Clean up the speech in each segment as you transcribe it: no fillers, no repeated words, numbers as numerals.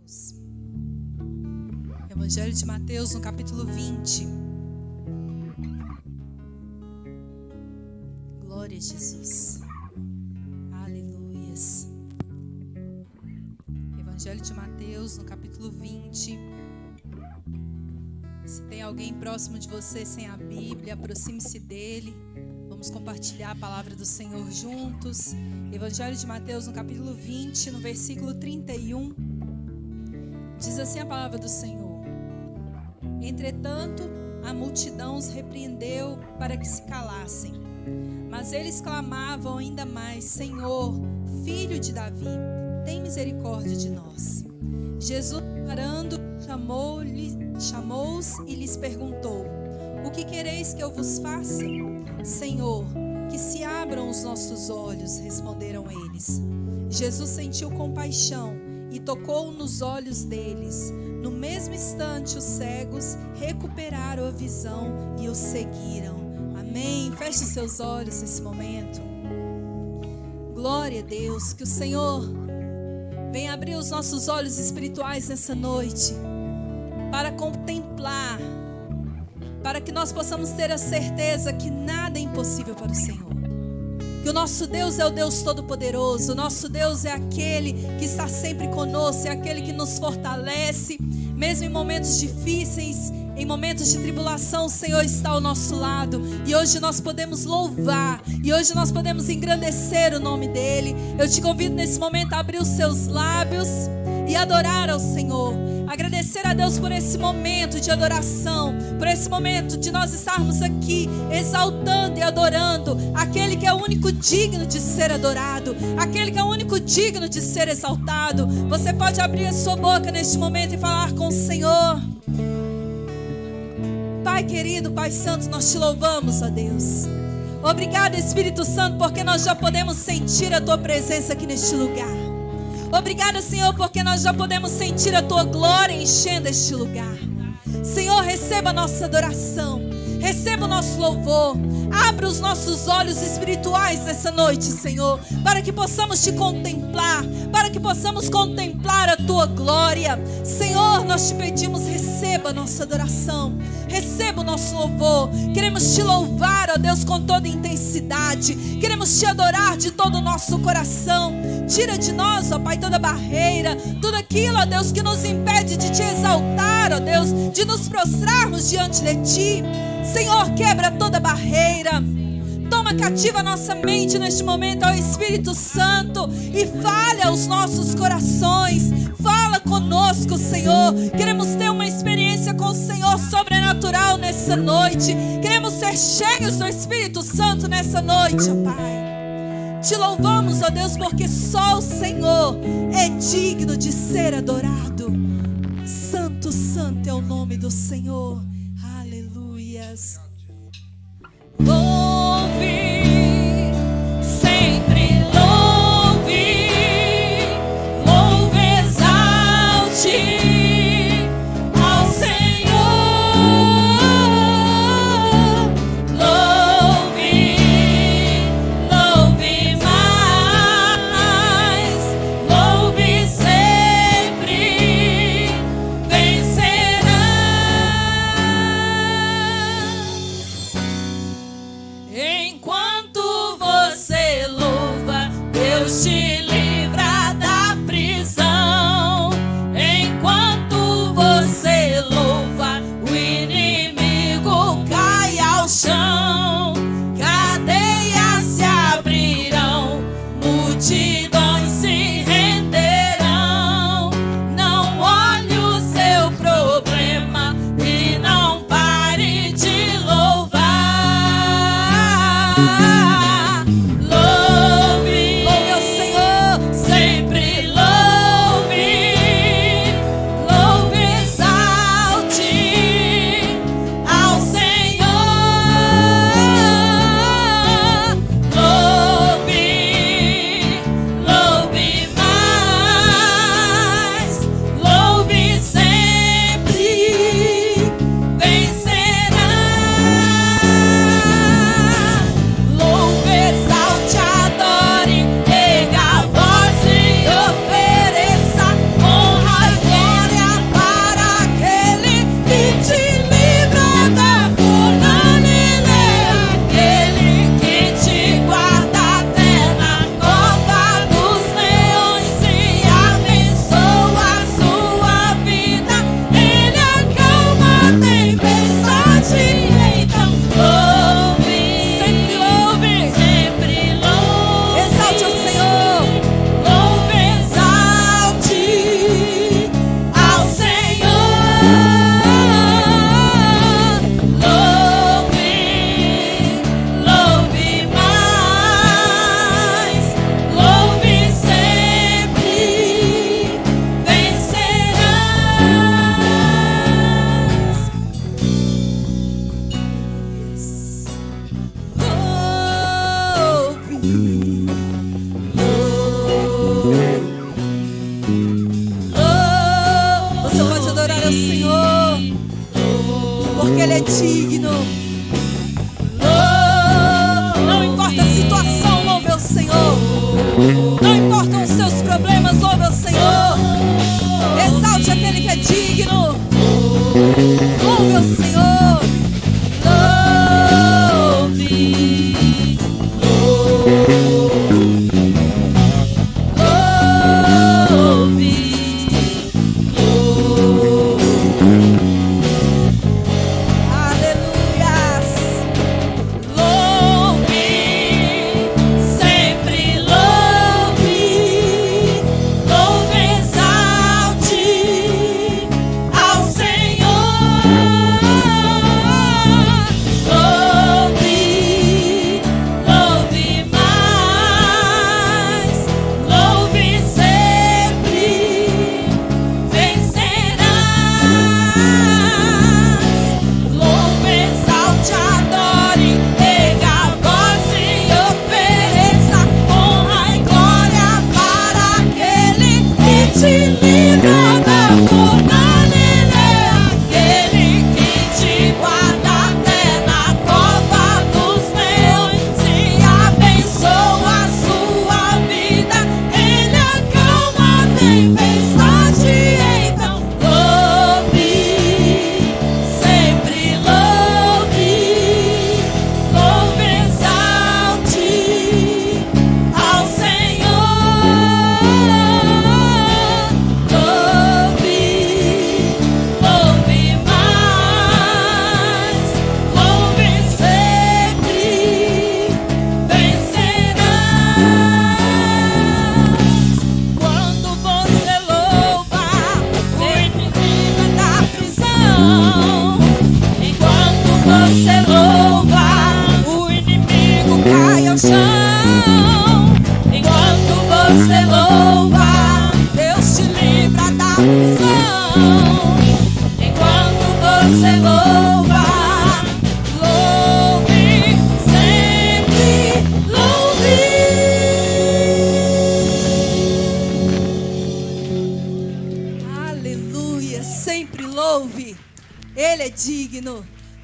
Jesus. Evangelho de Mateus, no capítulo 20. Glória a Jesus. Aleluias. Evangelho de Mateus, no capítulo 20. Se tem alguém próximo de você sem a Bíblia, aproxime-se dele. Vamos compartilhar a palavra do Senhor juntos. Evangelho de Mateus, no capítulo 20, no versículo 31. Diz assim a palavra do Senhor: Entretanto, a multidão os repreendeu para que se calassem. Mas eles clamavam ainda mais: Senhor, filho de Davi, tem misericórdia de nós. Jesus, parando, chamou-os e lhes perguntou: O que quereis que eu vos faça? Senhor, que se abram os nossos olhos, responderam eles. Jesus sentiu compaixão e tocou nos olhos deles. No mesmo instante, os cegos recuperaram a visão e o seguiram. Amém. Feche seus olhos nesse momento. Glória a Deus. Que o Senhor venha abrir os nossos olhos espirituais nessa noite para contemplar, para que nós possamos ter a certeza que nada é impossível para o Senhor. Que o nosso Deus é o Deus Todo-Poderoso, o nosso Deus é aquele que está sempre conosco, é aquele que nos fortalece, mesmo em momentos difíceis, em momentos de tribulação, o Senhor está ao nosso lado. E hoje nós podemos louvar, e hoje nós podemos engrandecer o nome dEle. Eu te convido nesse momento a abrir os seus lábios e adorar ao Senhor. Agradecer a Deus por esse momento de adoração, por esse momento de nós estarmos aqui exaltando e adorando aquele que é o único digno de ser adorado, aquele que é o único digno de ser exaltado. Você pode abrir a sua boca neste momento e falar com o Senhor. Pai querido, Pai santo, nós te louvamos, ó Deus. Obrigado, Espírito Santo, porque nós já podemos sentir a tua presença aqui neste lugar. Obrigada, Senhor, porque nós já podemos sentir a tua glória enchendo este lugar. Senhor, receba a nossa adoração, receba o nosso louvor. Abra os nossos olhos espirituais nessa noite, Senhor, para que possamos te contemplar, para que possamos contemplar a tua glória. Senhor, nós te pedimos, receba a nossa adoração, receba o nosso louvor. Queremos te louvar, ó Deus, com toda intensidade. Queremos te adorar de todo o nosso coração. Tira de nós, ó Pai, toda barreira, tudo aquilo, ó Deus, que nos impede de te exaltar, ó Deus, de nos prostrarmos diante de ti. Senhor, quebra toda barreira. Toma cativa a nossa mente neste momento, ó Espírito Santo, e fale aos nossos corações. Fala conosco, Senhor. Queremos ter uma experiência com o Senhor sobrenatural nessa noite. Queremos ser cheios do Espírito Santo nessa noite, ó Pai. Te louvamos, ó Deus, porque só o Senhor é digno de ser adorado. Santo, santo é o nome do Senhor. Aleluias. Louve, sempre louve, louve, exalte ao Senhor. Louve, louve mais, louve sempre, vencerá. meu Senhor, porque Ele é digno. Não importa a situação, louve ao Senhor. Não importam os seus problemas, louve ao Senhor. Exalte aquele que é digno. Louve ao Senhor.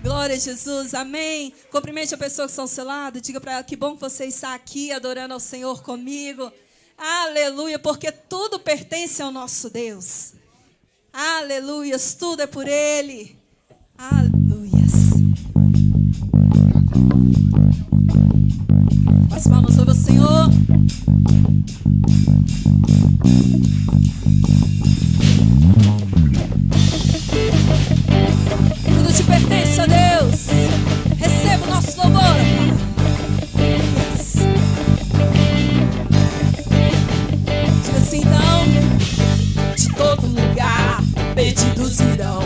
Glória a Jesus, amém. Cumprimente a pessoa que são seladas. Diga para ela que bom que você está aqui adorando ao Senhor comigo. Aleluia, porque tudo pertence ao nosso Deus. Aleluias, tudo é por Ele. Aleluias. As palmas sobre o Senhor. Tudo te pertence a Deus. Receba o nosso louvor. Yes. Diga assim então: de todo lugar, perdidos irão.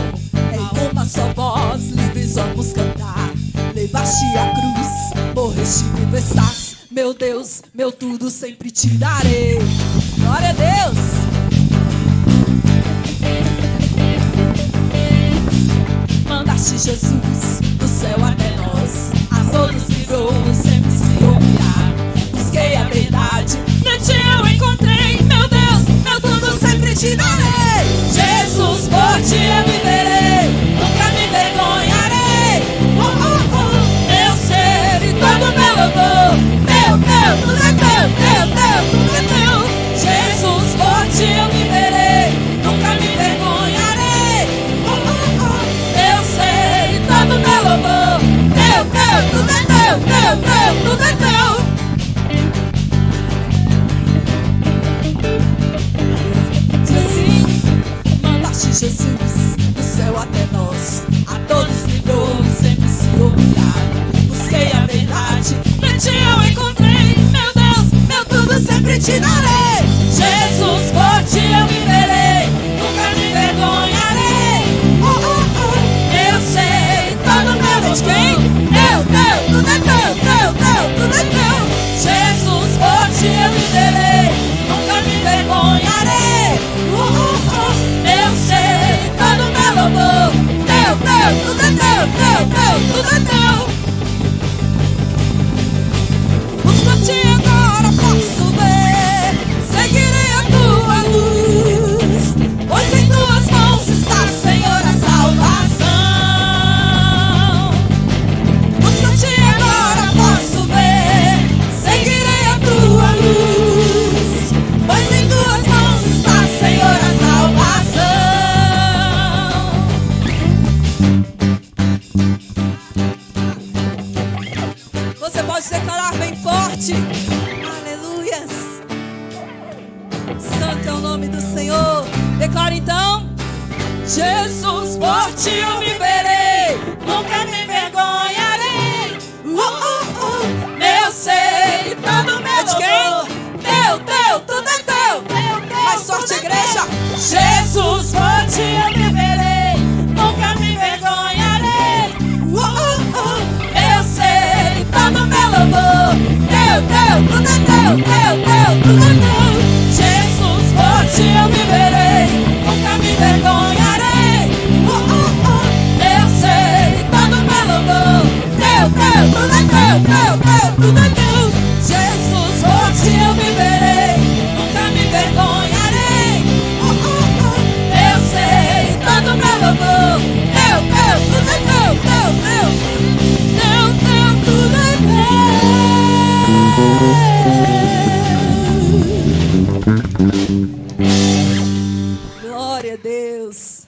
Em uma só voz, livres vamos cantar. Levaste a cruz, morreste e vivo estás. Meu Deus, meu tudo sempre te darei. Glória a Deus. Mandaste Jesus do céu até nós, a todos livrou sempre se olhar. Busquei a verdade, na ti eu encontrei. Meu Deus, meu tudo sempre te darei. Jesus, por ti eu viverei, nunca me envergonharei. Oh, oh, oh, meu ser e todo meu louvor. Meu, tudo é teu, tudo é teu. Jesus, por ti eu viverei, nunca me envergonharei. Oh, oh, oh, meu ser e todo meu louvor. Tudo é teu, tudo é teu. Diz assim: Senhor. Declara então: Jesus, por ti eu viverei, nunca me envergonharei. Meu ser e todo meu louvor, teu, tudo é teu. Mais sorte, igreja. Jesus, por ti eu viverei, nunca me envergonharei. Meu ser e todo meu louvor, teu, tudo é teu, tudo é teu. Jesus, por ti eu viverei, nunca me envergonharei. Meu ser e todo meu louvor, teu, tudo é teu, tudo é teu. Jesus, por ti eu viverei, nunca me envergonharei. Meu ser e todo meu louvor, teu, tudo é teu, tudo é teu. Glória a Deus.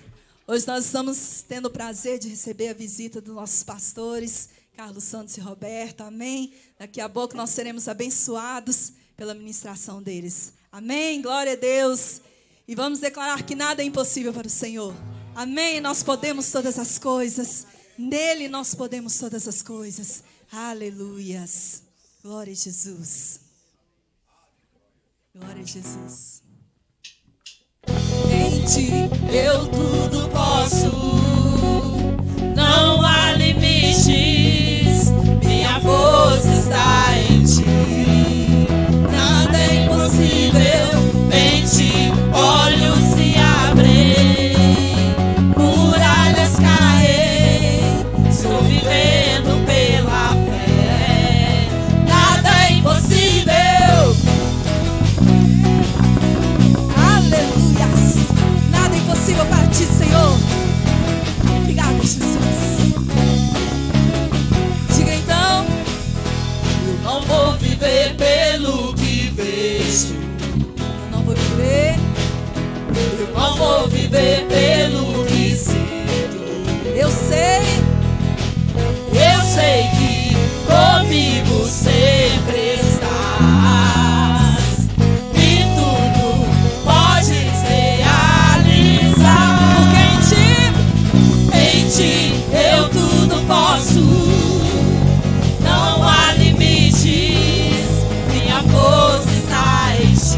Hoje nós estamos tendo o prazer de receber a visita dos nossos pastores, Carlos Santos e Roberto, amém? Daqui a pouco nós seremos abençoados pela ministração deles, amém? Glória a Deus. E vamos declarar que nada é impossível para o Senhor, amém? Nós podemos todas as coisas, nele nós podemos todas as coisas, aleluias. Glória a Jesus. Glória a Jesus. Em ti eu tudo posso, não há limites, minha força está em ti, nada é impossível, em ti olhos se abrem, muralhas caem, estou vivendo pela fé, nada é impossível. Nada é impossível para ti, Senhor. Obrigado, Jesus. Diga então: eu não vou viver pelo que vejo. Eu não vou viver. Eu não vou viver pelo que sinto. Eu sei que comigo sempre estás. E tudo podes realizar. Porque em ti eu tudo posso. Não há limites, minha força está em ti.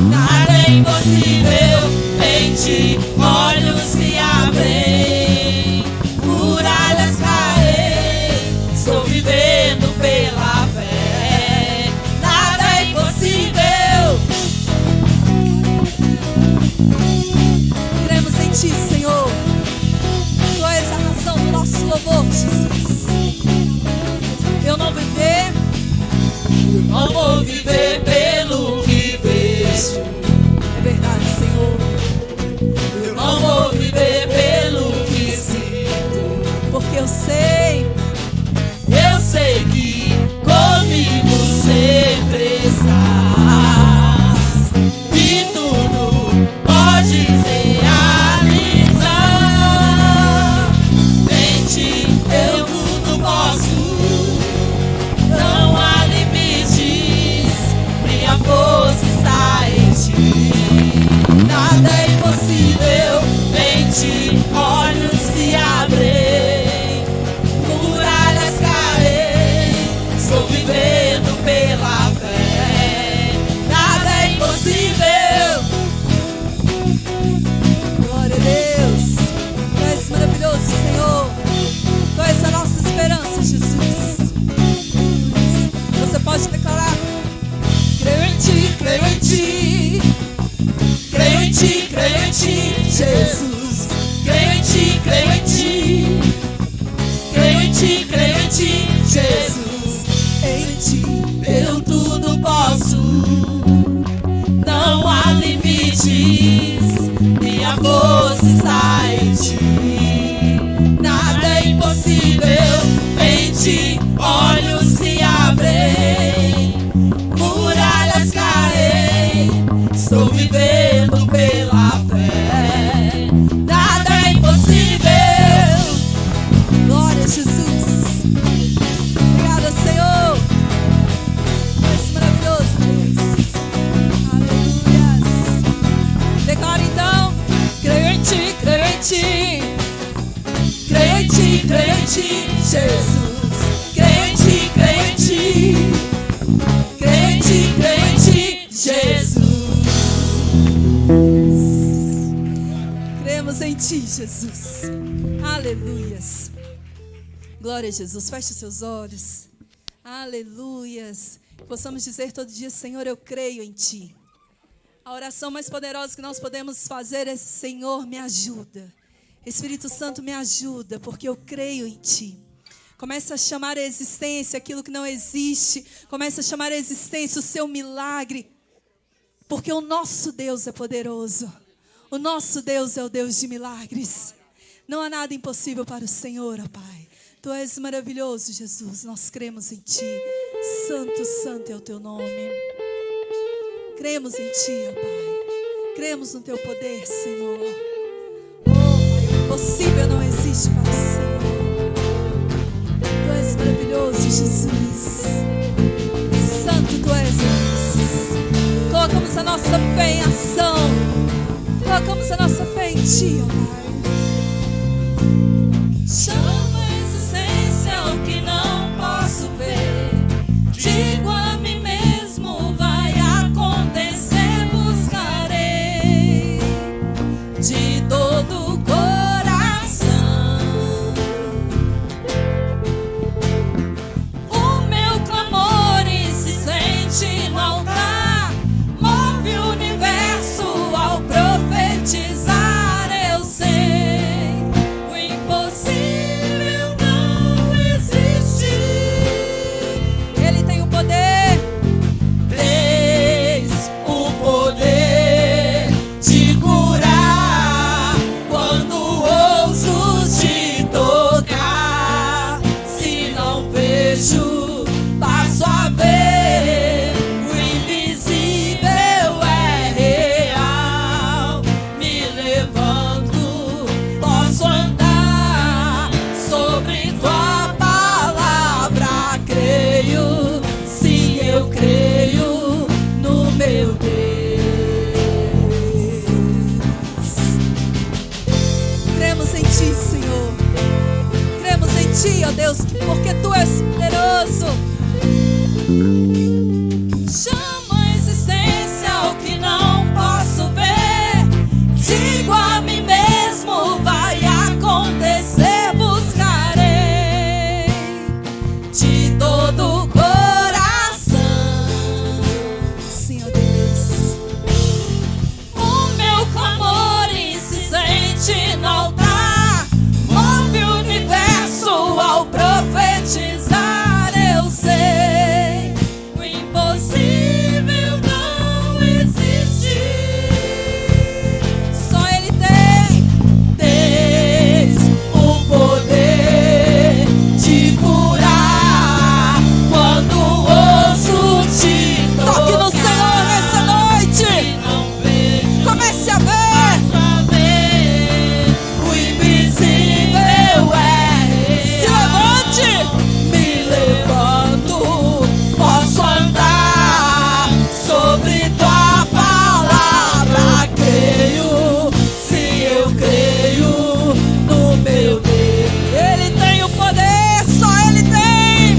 Nada é impossível, em ti olhos se abrem, muralhas caem, estou vivendo pela fé. Nada é impossível. Cremos em ti, Senhor. Tu és a razão do nosso louvor, Jesus. Eu não vou viver. Eu não vou viver pelo que vejo. É verdade, Senhor. Eu não vou viver pelo que sinto. Porque eu sei que comigo sempre estás. E tudo podes realizar. Em ti eu tudo posso. Não há limites, minha força está em ti. Nada é impossível, em ti olhos se abrem, muralhas caem, estou vivendo pela fé. Nada é impossível. Glória a Deus. Tu és maravilhoso, Senhor. Tu és a nossa esperança, Jesus. Você pode declarar: creio em ti, creio em ti, creio em ti, creio em ti, Jesus. Creio em ti, creio em ti, creio em ti, creio em ti, Jesus. Em ti eu tudo posso. Não há limites, minha força está em ti. Nada é impossível, em ti olhos se abrem, muralhas caem, estou vivendo pela fé. Nada é impossível. Glória a Jesus. Obrigada, Senhor. És maravilhoso, Deus. Aleluia. crente, Jesus. Crente, crente, crente, crente, Jesus. Cremos em Ti, Jesus. Aleluias. Glória a Jesus. Feche os seus olhos. Aleluias. Possamos dizer todo dia: Senhor, eu creio em Ti. A oração mais poderosa que nós podemos fazer é: Senhor, me ajuda. Espírito Santo, me ajuda, porque eu creio em Ti. Comece a chamar a existência aquilo que não existe. Comece a chamar a existência o Seu milagre. Porque o nosso Deus é poderoso. O nosso Deus é o Deus de milagres. Não há nada impossível para o Senhor, ó Pai. Tu és maravilhoso, Jesus. Nós cremos em Ti. Santo, santo é o Teu nome. Cremos em Ti, ó Pai. Cremos no Teu poder, Senhor. Oh, Pai, o impossível não existe para o Senhor. Tu és maravilhoso, Jesus. Santo Tu és, Deus. Colocamos a nossa fé em ação. Colocamos a nossa fé em Ti, ó Pai. Chama a existência o que não posso ver. Digo a mim mesmo, vai acontecer, buscarei de todo o coração. O meu clamor insistente no altar move o universo ao profetizar. Eu sei, o impossível não existe. Ele tem o poder. Tens o poder de curar quando ouso te tocar. Se não vejo, passo a ver. O invisível é real. Me levanto, posso andar sobre Tua palavra. Creio, sim, eu creio no meu Deus. Cremos em Ti, Senhor. Cremos em Ti, ó Deus, porque Tu és poderoso. Chama a existência o que não posso ver. Digo a mim mesmo, vai acontecer, buscarei de todo o coração. Sim, ó Deus. O meu clamor insistente no altar move o universo ao profetizar. Eu sei, o impossível não existe. Só Ele tem. Tens o poder de curar quando ouso te tocar. Toque no Senhor nessa noite. Comece a ver. O invisível é. Se levante. Me levanto, posso andar sobre Tua palavra. Creio, sim, eu creio no meu Deus. Ele tem o poder, só Ele tem.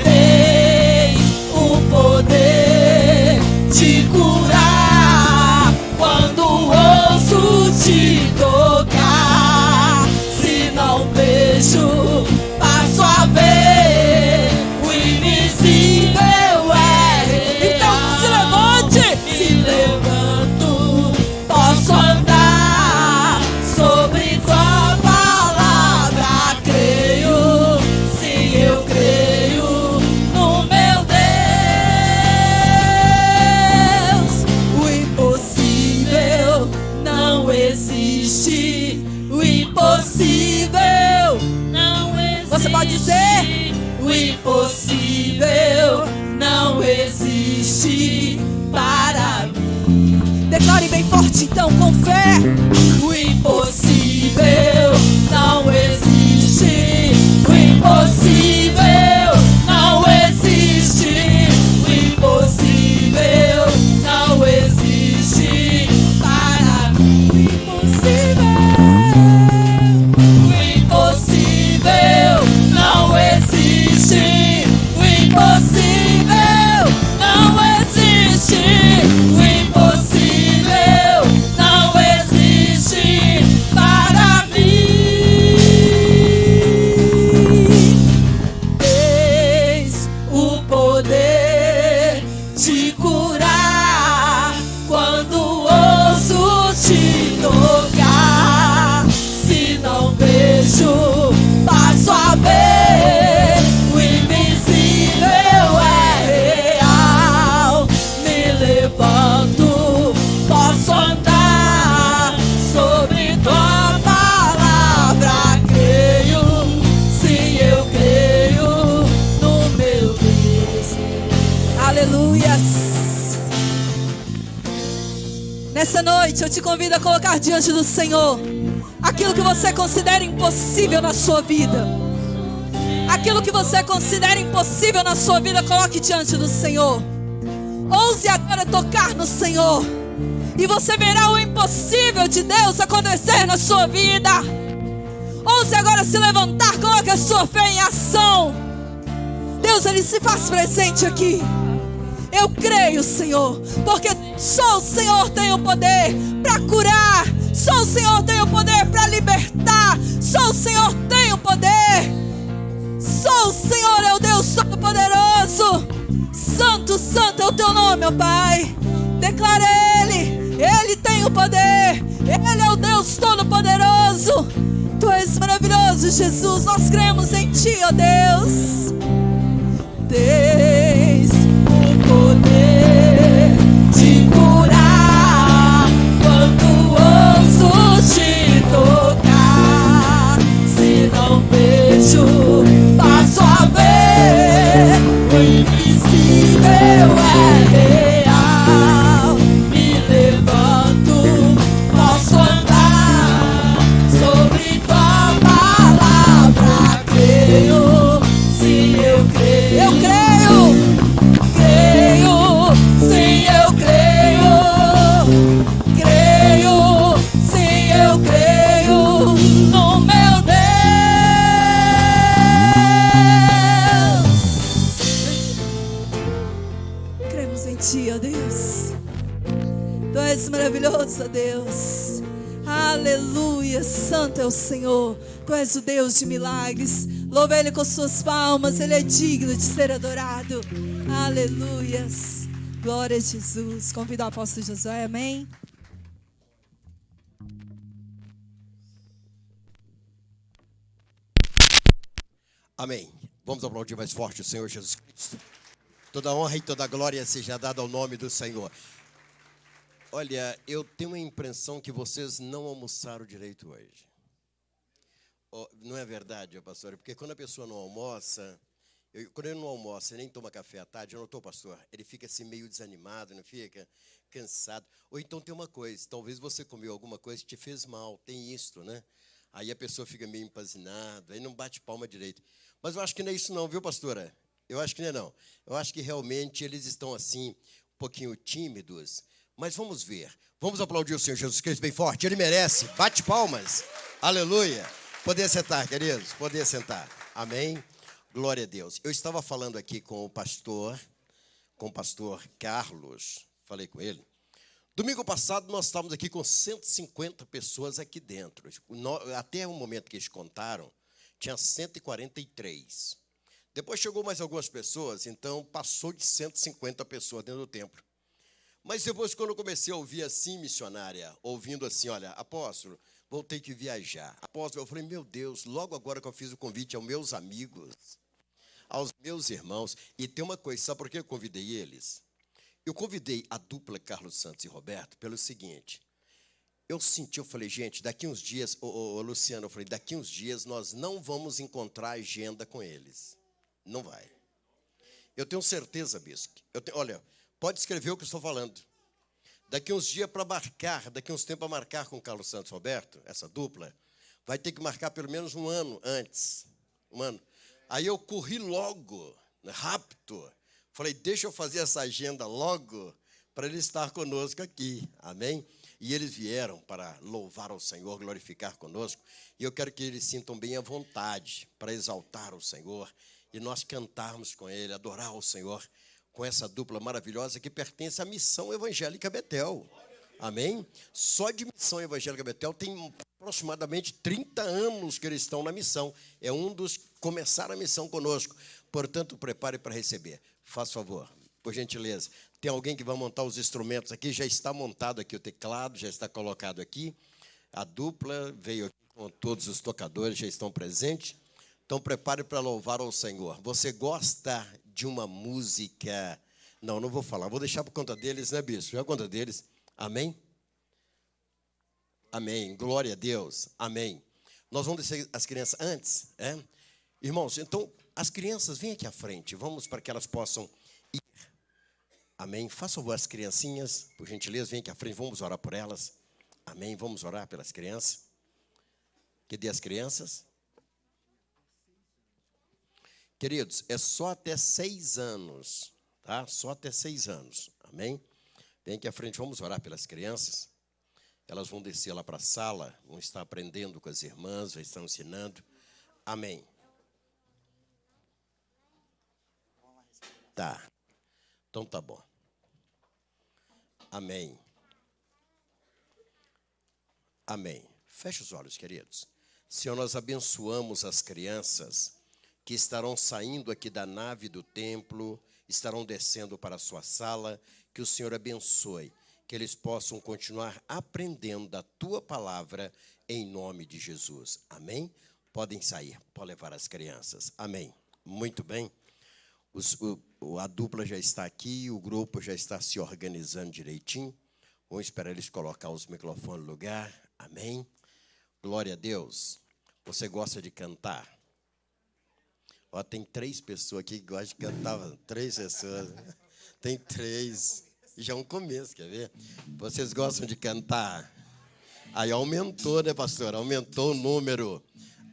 Tens o poder de curar quando ouso te tocar. Se não vejo, passo a ver. O invisível é. Então se levante. Se levanto, posso andar sobre Tua palavra. Creio, sim, eu creio no meu Deus. O impossível não existe. O impossível não existe. Você pode dizer: o impossível não existe para mim. Declare bem forte então, com fé. O impossível não existe. O impossível não existe. O impossível não existe para mim. O impossível. O impossível te tocar. Se não vejo, passo a ver. O invisível é real. Me levanto, posso andar sobre tua palavra. Creio, sim, eu creio no meu Deus. Aleluias. Nessa noite eu te convido a colocar diante do Senhor aquilo que você considera impossível na sua vida. Aquilo que você considera impossível na sua vida, coloque diante do Senhor. Ouse agora tocar no Senhor, e você verá o impossível de Deus acontecer na sua vida. Ouse agora se levantar, coloque a sua fé em ação. Deus, Ele se faz presente aqui. Eu creio, Senhor, porque só o Senhor tem o poder para curar. Só o Senhor tem o poder para libertar. Só o Senhor tem o poder. Só o Senhor é o Deus Todo-Poderoso. Santo, santo é o teu nome, ó Pai. Declara Ele. Ele tem o poder. Ele é o Deus Todo-Poderoso. Tu és maravilhoso, Jesus. Nós cremos em Ti, ó Deus. Tens o poder de curar quando ouso te tocar. Se não vejo, passo a ver. O invisível é real. Me levanto, posso andar sobre tua palavra. Creio, sim, eu creio. Eu creio, creio, sim, eu creio. Creio, sim, eu creio no meu Deus. Cremos em Ti, ó Deus. Tu és maravilhoso, ó Deus. Aleluia, santo é o Senhor. Tu és o Deus de milagres. Louva Ele com suas palmas. Ele é digno de ser adorado. Aleluias. Glória a Jesus. Convido o apóstolo Josué, amém. Amém. Vamos aplaudir mais forte o Senhor Jesus Cristo. Toda honra e toda glória seja dada ao nome do Senhor. Olha, eu tenho a impressão que vocês não almoçaram direito hoje. Não é verdade, pastor? Porque quando a pessoa não almoça, quando ele não almoça e nem toma café à tarde, eu não estou, pastor, ele fica assim meio desanimado, não fica? Cansado. Ou então tem uma coisa, talvez você comeu alguma coisa que te fez mal, tem isto, né? Aí a pessoa fica meio empazinada, aí não bate palma direito. Mas eu acho que não é isso não, viu, pastora? Eu acho que não é não. Eu acho que realmente eles estão assim, um pouquinho tímidos. Mas vamos ver. Vamos aplaudir o Senhor Jesus Cristo bem forte. Ele merece. Bate palmas. Aleluia. Poder sentar, queridos. Poder sentar. Amém. Glória a Deus. Eu estava falando aqui com o pastor Carlos. Falei com ele. Domingo passado nós estávamos aqui com 150 pessoas aqui dentro. Até o momento que eles contaram, tinha 143. Depois chegou mais algumas pessoas, então passou de 150 pessoas dentro do templo. Mas depois, quando eu comecei a ouvir assim, missionária, ouvindo assim, olha, apóstolo, vou ter que viajar. Apóstolo, eu falei, meu Deus, logo agora que eu fiz o convite aos meus amigos, aos meus irmãos, e tem uma coisa, sabe por que eu convidei eles? Eu convidei a dupla Carlos Santos e Roberto pelo seguinte, eu falei, gente, daqui uns dias, Luciano, eu falei, daqui uns dias nós não vamos encontrar agenda com eles. Não vai. Eu tenho certeza, bispo. Olha, pode escrever o que eu estou falando. Daqui uns dias para marcar, daqui uns tempos para marcar com o Carlos Santos e Roberto, essa dupla, vai ter que marcar pelo menos um ano antes. Um ano. Aí eu corri logo, rápido. Falei, deixa eu fazer essa agenda logo para ele estar conosco aqui. Amém? E eles vieram para louvar ao Senhor, glorificar conosco. E eu quero que eles sintam bem à vontade para exaltar o Senhor. E nós cantarmos com ele, adorar o Senhor com essa dupla maravilhosa que pertence à Missão Evangélica Betel. Amém? Só de Missão Evangélica Betel tem aproximadamente 30 anos que eles estão na missão. É um dos que começaram a missão conosco. Portanto, prepare para receber. Faça favor, por gentileza. Tem alguém que vai montar os instrumentos aqui, já está montado aqui o teclado, já está colocado aqui. A dupla veio aqui com todos os tocadores, já estão presentes. Então, prepare para louvar ao Senhor. Você gosta de uma música? Não vou falar, vou deixar por conta deles, né, bispo? É por conta deles. Amém? Amém. Glória a Deus. Amém. Nós vamos descer as crianças antes, Irmãos, então, as crianças, vêm aqui à frente. Vamos para que elas possam ir. Amém. Faça favor as criancinhas, por gentileza, vêm aqui à frente. Vamos orar por elas. Amém. Vamos orar pelas crianças. Cadê as crianças? Queridos, é só até 6 anos, tá? Só até 6 anos. Amém. Vem aqui à frente, vamos orar pelas crianças. Elas vão descer lá para a sala, vão estar aprendendo com as irmãs, já estão ensinando. Amém. Tá. Então tá bom. Amém. Amém. Feche os olhos, queridos. Senhor, nós abençoamos as crianças que estarão saindo aqui da nave do templo, estarão descendo para a sua sala. Que o Senhor abençoe, que eles possam continuar aprendendo da tua palavra em nome de Jesus. Amém? Podem sair, pode levar as crianças. Amém. Muito bem. A dupla já está aqui, o grupo já está se organizando direitinho. Vamos esperar eles colocar os microfones no lugar. Amém. Glória a Deus. Você gosta de cantar? Ó, tem 3 pessoas aqui que gostam de cantar. 3 pessoas. Tem 3. E já é um começo, quer ver? Vocês gostam de cantar? Aí aumentou, né, pastor? Aumentou o número.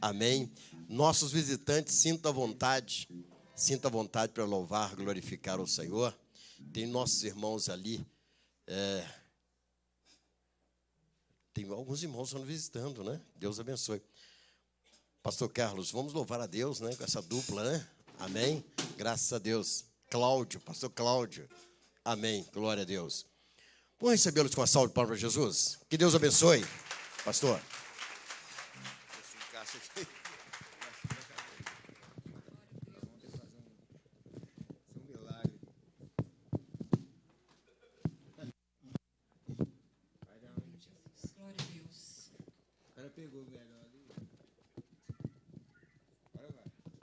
Amém? Nossos visitantes, sinta à vontade. Sinta à vontade para louvar, glorificar o Senhor. Tem nossos irmãos ali. Tem alguns irmãos que estão visitando, né? Deus abençoe. Pastor Carlos, vamos louvar a Deus, né? Com essa dupla, né? Amém? Graças a Deus. Cláudio, pastor Cláudio. Amém. Glória a Deus. Vamos recebê-los com a salva de palmas para Jesus. Que Deus abençoe. Pastor. Glória a Deus. O cara pegou o melhor ali. Bora lá. Glória a Deus.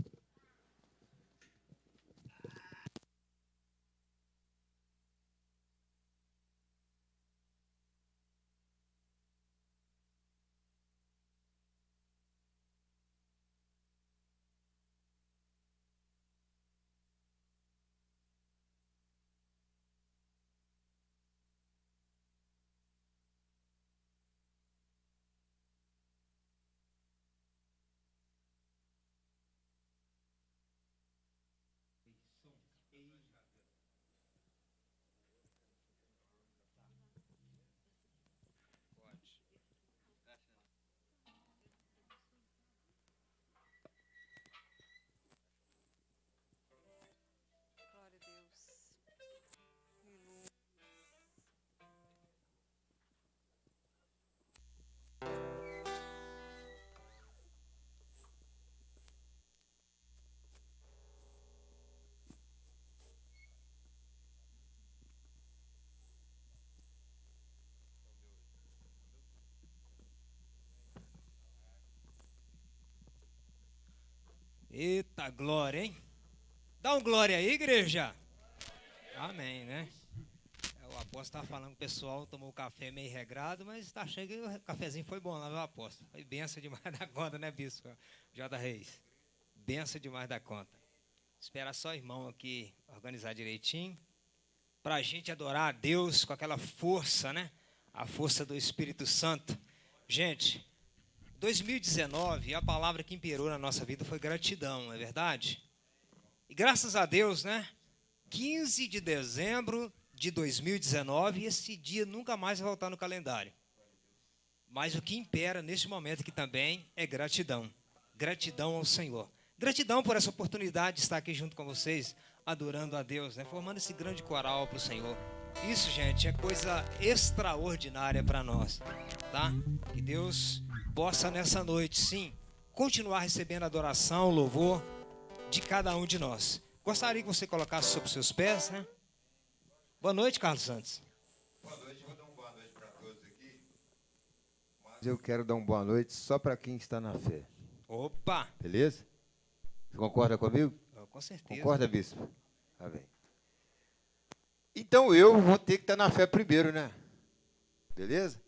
Eita glória, hein? Dá um glória aí, igreja. Amém, né? O apóstolo está falando que o pessoal tomou café meio regrado, mas está chegando, o cafezinho foi bom lá, meu apóstolo. Foi benção demais da conta, né, bispo? J. Reis. Benção demais da conta. Espera só o irmão aqui organizar direitinho, para a gente adorar a Deus com aquela força, né? A força do Espírito Santo. Gente, 2019, a palavra que imperou na nossa vida foi gratidão, não é verdade? E graças a Deus, né? 15 de dezembro de 2019, esse dia nunca mais vai voltar no calendário. Mas o que impera neste momento aqui também é gratidão. Gratidão ao Senhor. Gratidão por essa oportunidade de estar aqui junto com vocês, adorando a Deus, né? Formando esse grande coral para o Senhor. Isso, gente, é coisa extraordinária para nós, tá? Que Deus possa nessa noite, sim, continuar recebendo a adoração, louvor de cada um de nós. Gostaria que você colocasse sobre os seus pés, né? Boa noite, Carlos Santos. Boa noite, vou dar uma boa noite para todos aqui. Mas eu quero dar uma boa noite só para quem está na fé. Opa! Beleza? Você concorda comigo? Com certeza. Concorda, bispo? Tá bem. Então eu vou ter que estar na fé primeiro, né? Beleza?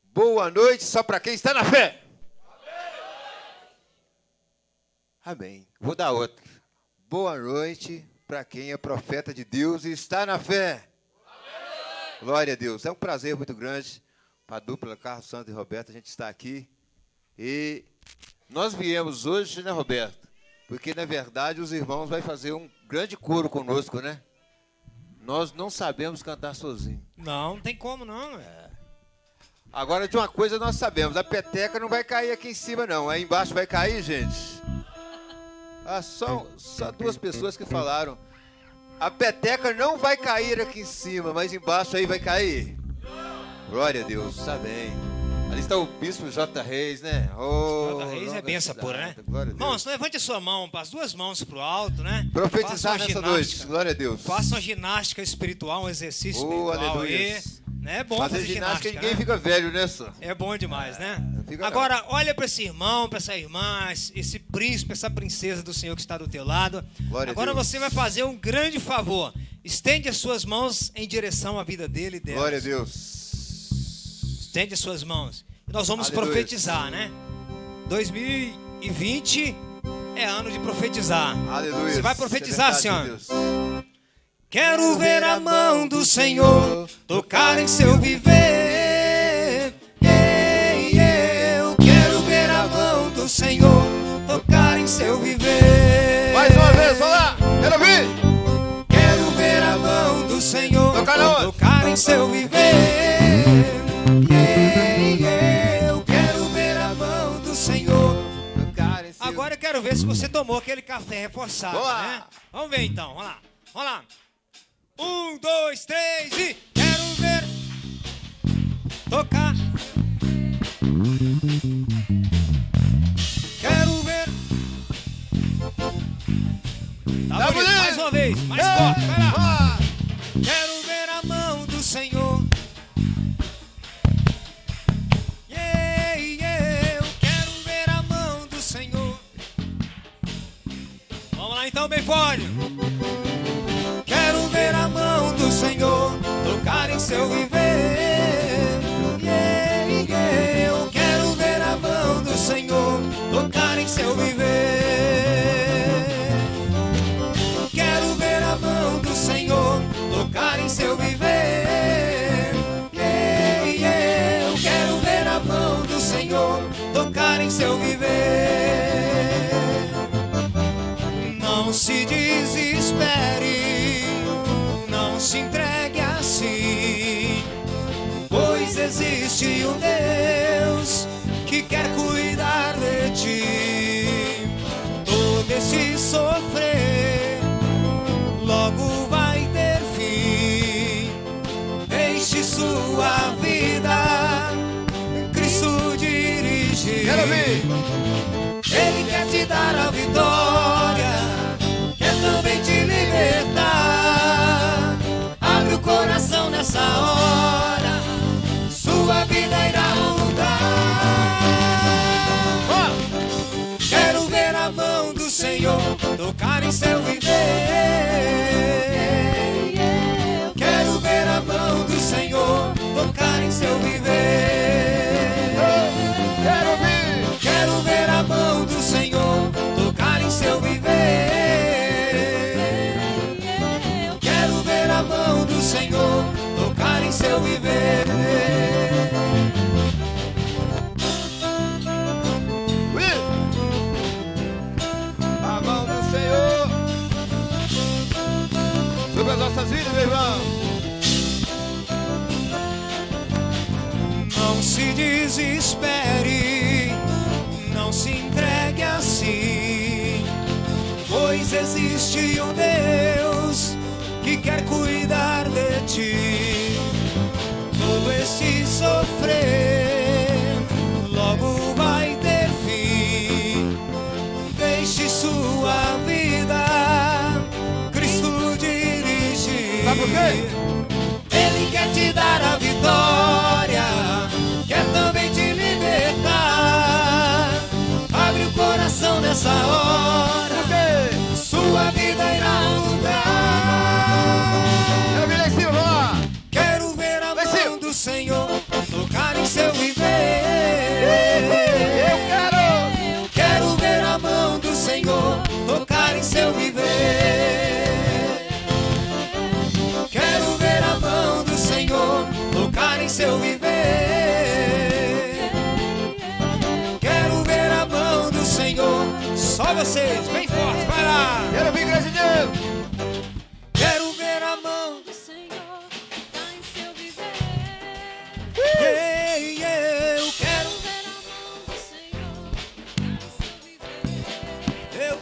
Boa noite só para quem está na fé. Amém. Vou dar outra. Boa noite para quem é profeta de Deus e está na fé. Amém. Glória a Deus. É um prazer muito grande para a dupla Carlos Santos e Roberto. A gente está aqui e nós viemos hoje, né, Roberto? Porque, na verdade, os irmãos vão fazer um grande coro conosco, né? Nós não sabemos cantar sozinhos. Não tem como não. Agora, de uma coisa nós sabemos, a peteca não vai cair aqui em cima, não. Aí embaixo vai cair, gente. Ah, só duas pessoas que falaram. A peteca não vai cair aqui em cima, mas embaixo aí vai cair. Glória a Deus, está bem. Ali está o bispo J. Reis, né? Oh, J. Reis é benção pura, né? Glória a Deus. Irmãos, levante a sua mão, as duas mãos para o alto, né? Profetizar Faça uma nessa noite, glória a Deus. Faça uma ginástica espiritual, um exercício espiritual aleluia. aí. Né? É bom Fazer ginástica, ninguém né? fica velho, né, só? É bom demais, né? Fica Agora, não. olha para esse irmão, para essa irmã, esse príncipe, essa princesa do Senhor que está do teu lado. Glória Agora a Deus. você vai fazer um grande favor. Estende as suas mãos em direção à vida dele e delas. Glória a Deus. Estende as suas mãos. E nós vamos Aleluia. profetizar, né? 2020 é ano de profetizar. Aleluia. Você vai profetizar, Isso é Senhor? verdade, Deus. Quero ver a mão do Senhor tocar em seu viver. Eu quero ver a mão do Senhor tocar em seu viver. Mais uma vez, vamos lá. Quero ouvir. Quero ver a mão do Senhor Tocar na onde? tocar em seu viver. Eu quero ver a mão do Senhor. Tocar em seu- Agora eu quero ver se você tomou aquele café reforçado, Vamos lá. né? Vamos ver então, vamos lá. Vamos lá. 1, 2, 3 e quero ver tocar. Quero ver. Tá bonito. bonito. Mais uma vez, mais forte, vai lá. Quero ver a mão do Senhor. Eu quero ver a mão do Senhor. Vamos lá então, bem forte. Quero ver a mão do Senhor tocar em seu viver. Eu quero ver a mão do Senhor tocar em seu viver. Quero ver a mão do Senhor tocar em seu viver. Eu quero ver a mão do Senhor tocar em seu viver. Não se desespere, não se entregue assim, pois existe um Deus que quer cuidar de ti. Todo esse sofrer logo vai ter fim. Deixe sua vida Cristo dirigir. Quero ouvir. Ele quer te dar a vitória, quer também te libertar. Abre o coração nessa hora, sua vida irá mudar. Quero ver a mão do Senhor tocar em seu viver. Quero ver a mão do Senhor tocar em seu viver. Quero ouvir. Quero ver a mão do Senhor tocar em seu viver. Quero ver a mão do Senhor tocar em seu viver. A mão do Senhor sobre as nossas vidas, meu irmão. Não se desespere, não se entregue assim, pois existe um Deus que quer cuidar de ti. Todo esse sofrer logo vai ter fim. Deixe sua vida Cristo dirigir. Sabe por quê? vocês, bem forte, vai lá. Quero ouvir, igreja de Deus. Quero ver a mão do Senhor tocar em seu viver. Ei, eu quero, Ver a mão do Senhor tocar em seu viver. eu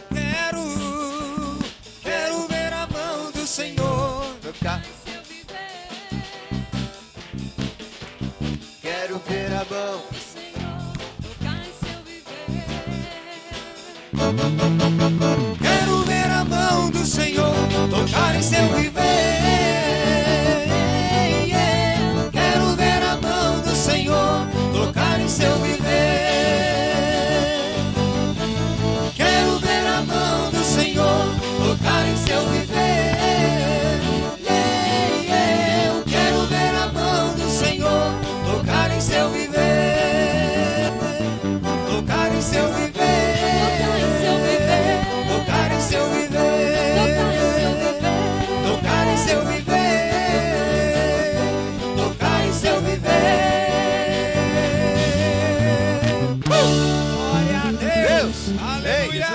quero ver a mão do Senhor. Tocar. Em seu viver. Quero ver a mão. Do Senhor tocar em seu viver. Quero ver a mão do Senhor tocar em seu viver. Quero ver a mão do Senhor tocar em seu viver. Quero ver a mão do Senhor tocar em seu viver. Eu quero ver a mão do Senhor tocar em seu viver. Tocar em seu viver. Tocar em seu viver. Tocar em seu viver. Tocar em seu viver. Tocar em seu viver. Glória a Deus. Aleluia.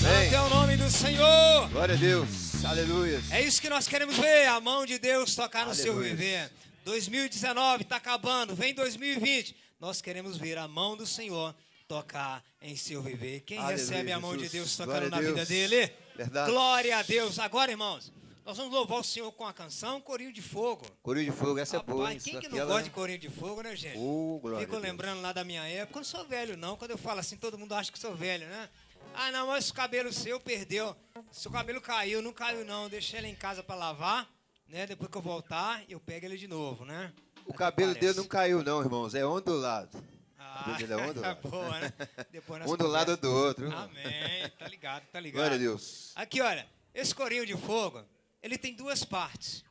Santo é o nome do Senhor. Glória a Deus. Aleluia. É isso que nós queremos ver, a mão de Deus tocar no seu Aleluia. viver. 2019 está acabando, vem 2020. Nós queremos ver a mão do Senhor tocar em seu viver. Quem Aleluia, recebe a mão de Jesus. Deus tocando Glória a na vida Deus. dele? Verdade. Glória a Deus. Agora, irmãos, nós vamos louvar o Senhor com a canção Corinho de Fogo. Corinho de fogo, essa é boa. Rapaz, Hein? quem que não Aquela- gosta de Corinho de Fogo, né, gente? Glória Fico a Deus. lembrando lá da minha época. Eu não sou velho, não. Quando eu falo assim, todo mundo acha que sou velho, né? Ah, não, mas o cabelo seu perdeu. Seu cabelo caiu, não caiu, não. Deixei ele em casa pra lavar, né? Depois que eu voltar, eu pego ele de novo, né? O cabelo Parece. dele não caiu, não, irmãos. É ondulado. Ah, cabelo dele é ondulado. boa, né? Depois nós Um do lado conversa. do outro. Amém. Tá ligado, tá ligado. Glória a Deus. Aqui, olha, esse corinho de fogo, ele tem duas partes.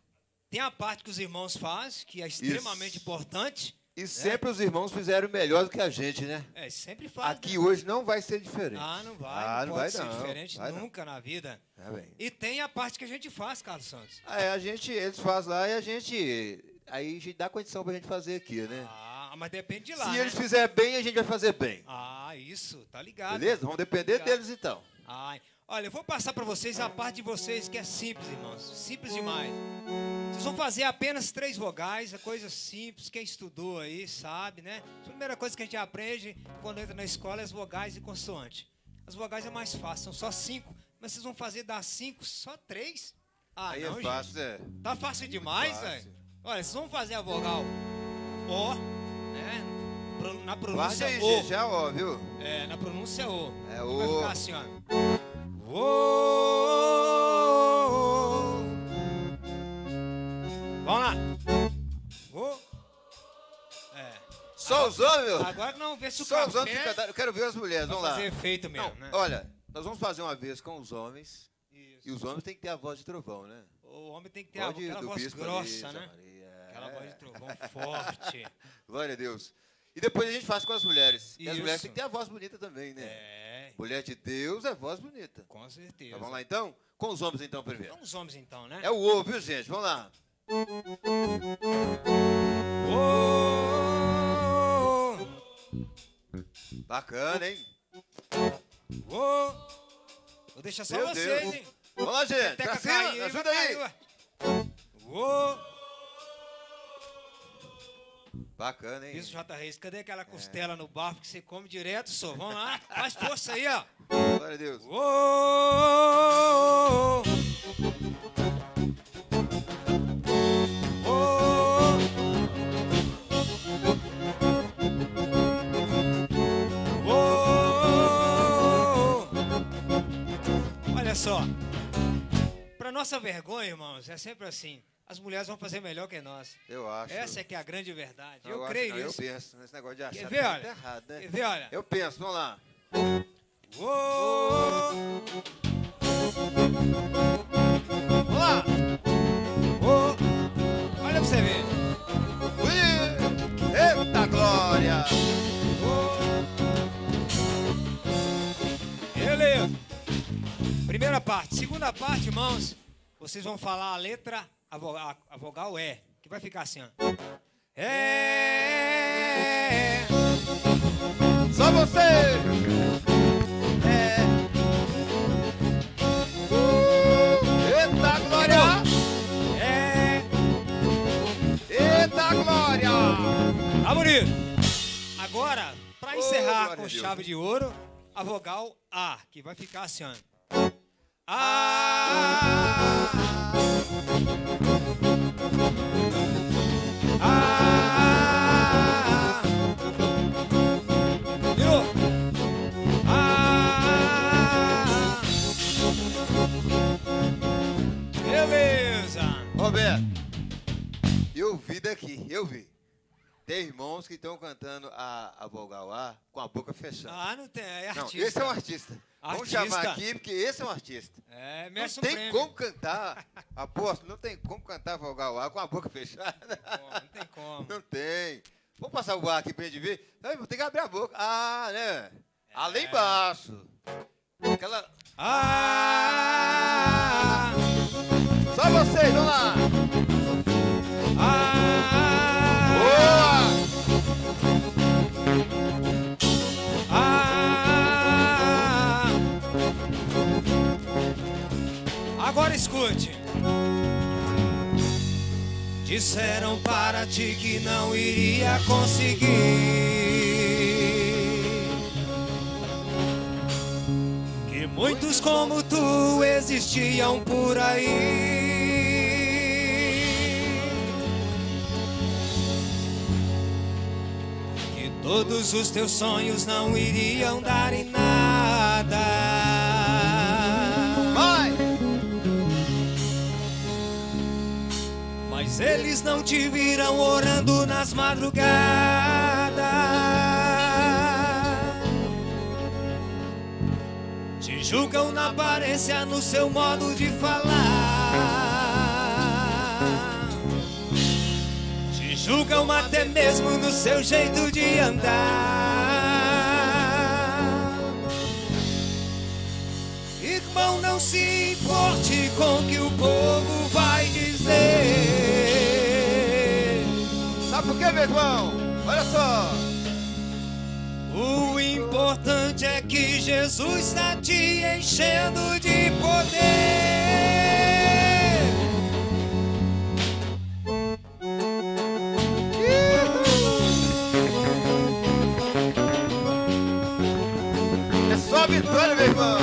Tem a parte que os irmãos fazem, que é extremamente importante. E sempre os irmãos fizeram melhor do que a gente, né? É, sempre faz. Aqui né? hoje não vai ser diferente. Ah, não vai. Ah, não não pode vai ser não, diferente vai não. nunca na vida. Tá bem. E tem a parte que a gente faz, Carlos Santos. Eles fazem lá e a gente. Aí a gente dá condição pra gente fazer aqui, né? Ah, mas depende de lá, Se né? eles fizerem bem, a gente vai fazer bem. Ah, isso, tá ligado. Beleza? Vamos depender Obrigado. deles então. Ai, olha, eu vou passar para vocês a parte de vocês que é simples, irmãos. Simples demais. Vocês vão fazer apenas 3 vogais, é coisa simples. Quem estudou aí sabe, né? A primeira coisa que a gente aprende quando entra na escola é as vogais e consoante. As vogais é mais fácil, são só 5. Mas vocês vão fazer das 5 só 3? Ah, Aí não, é fácil, é. gente. Tá fácil demais, fácil. velho. Olha, vocês vão fazer a vogal O, né? Na Guarda pronúncia aí, O. gente, já ó, viu? É, na pronúncia O. É Vai O. ficar assim, ó. O. Vamos lá. O. É. Só os homens, meu. Agora que não vê se o Só os homens que café cantaram. Eu quero ver as mulheres, vai vamos lá. fazer efeito mesmo, Não, né? olha, nós vamos fazer uma vez com os homens. Isso. E os homens têm que ter a voz de trovão, né? O homem tem que ter Pode aquela do voz bispo grossa, ali, né? Maria. Aquela voz de trovão forte. Glória a Deus. E depois a gente faz com as mulheres. E as Isso. mulheres têm que ter a voz bonita também, né? É, Mulher de Deus é voz bonita. com certeza. Então, vamos lá então? Com os homens então primeiro. Vamos os homens então, né? É o ovo, viu, gente? Vamos lá. O. Bacana, hein? O. Vou deixar só Meu vocês, Deus. hein? Vamos lá, gente. Até Pra que caiu, cima, vai ajuda aí. cair, ué. Uou. Bacana, hein? Isso, J. Reis, cadê aquela costela no barco que você come direto, só? Vamos lá, faz força aí, ó. Glória a Deus. Uou. Uou. Uou. Olha só, para nossa vergonha, irmãos, é sempre assim. As mulheres vão fazer melhor que nós. Eu acho. Essa é que é a grande verdade. Não, Eu acho creio não, nisso. Eu penso nesse negócio de achar Quer que ver, tá olha? muito errado, né? Quer ver, olha? Eu penso, vamos lá. Uou. Vamos lá. Uou. Olha pra você ver. Ui. Eita glória. Beleza. Primeira parte. Segunda parte, irmãos. Vocês vão falar a letra, a vogal E, que vai ficar assim, ó. É. Só você. É. Tá bonito. Agora, para encerrar glória com a Deus. chave de ouro, a vogal A, que vai ficar assim, ó. A. A. Virou. A. Beleza. Roberto, eu vi daqui, eu vi. Tem irmãos que estão cantando a vogal A com a boca fechada. Ah, não tem, é Não, artista. esse é um artista. Vamos Artista. chamar aqui, porque esse é um artista. É, Não merece um tem prêmio. como cantar, aposto, não tem como cantar vogal A com a boca fechada. Não tem como. Não tem. Vamos passar o ar aqui pra gente ver? Não, vou ter que abrir a boca. Ah, né? Ah, lá embaixo. Aquela... Ah, Só vocês, vamos lá. ah, Boa! ah. Agora escute. Disseram para ti que não iria conseguir, que muitos como tu existiam por aí, que todos os teus sonhos não iriam dar em nada. Vai! Mas eles não te viram orando nas madrugadas, te julgam na aparência, no seu modo de falar, te julgam até mesmo no seu jeito de andar. Irmão, não se importe com o que o povo vai dizer. Sabe por quê, meu irmão? Olha só. O importante é que Jesus está te enchendo de poder. É só vitória, meu irmão.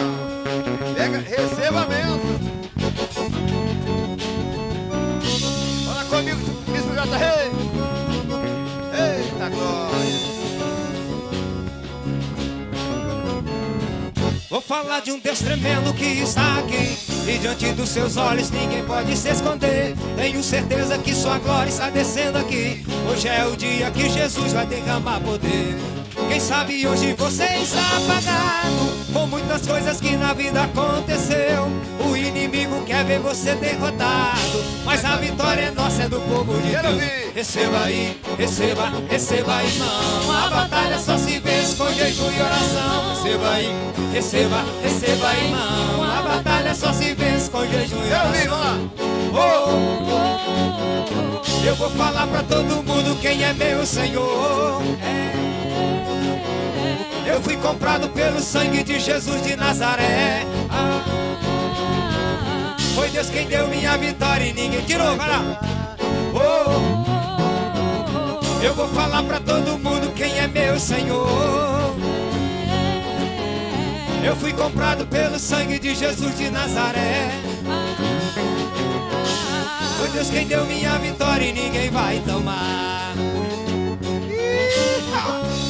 Pega, receba a bênção. Fala comigo, Bispo J. Rei. Eita glória. Vou falar de um Deus tremendo que está aqui, e diante dos seus olhos ninguém pode se esconder. Tenho certeza que sua glória está descendo aqui. Hoje é o dia que Jesus vai derramar poder. Quem sabe hoje você está apagado, com muitas coisas que na vida aconteceu. O inimigo quer ver você derrotado, mas a vitória é nossa, é do povo de Quero Deus. ouvir. Receba aí, receba, receba, irmão. A batalha só se vence com jejum e oração. Receba aí, receba, receba, irmão. A batalha só se vence com jejum e Quero ouvir, oração. vamos lá. Eu vou falar pra todo mundo quem é meu Senhor. Eu fui comprado pelo sangue de Jesus de Nazaré. Foi Deus quem deu minha vitória e ninguém tirou, vai lá. Eu vou falar pra todo mundo quem é meu Senhor. Eu fui comprado pelo sangue de Jesus de Nazaré. Foi Deus quem deu minha vitória e ninguém vai tomar.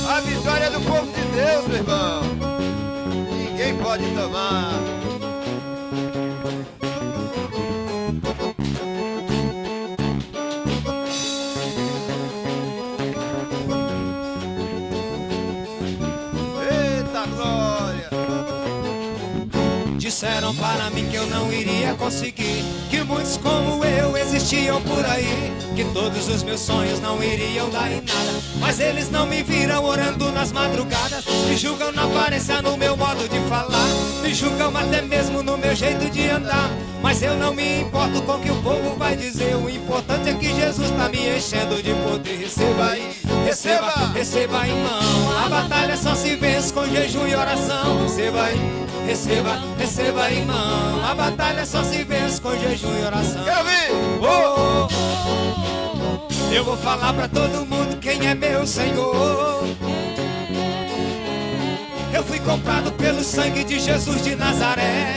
A vitória é do povo de Deus, meu irmão. Ninguém pode tomar. Eita glória. Disseram para mim que eu não iria conseguir, que muitos como eu existiam por aí, que todos os meus sonhos não iriam dar em nada. Mas eles não me viram orando nas madrugadas, me julgam na aparência, no meu modo de falar, me julgam até mesmo no meu jeito de andar. Mas eu não me importo com o que o povo vai dizer. O importante é que Jesus tá me enchendo de poder. Receba aí, receba, receba, irmão. A batalha só se vence com jejum e oração. Receba aí, receba, receba, irmão. A batalha só se vence com jejum e oração. Quero ouvir. Eu vou falar pra todo mundo quem é meu Senhor. Eu fui comprado pelo sangue de Jesus de Nazaré.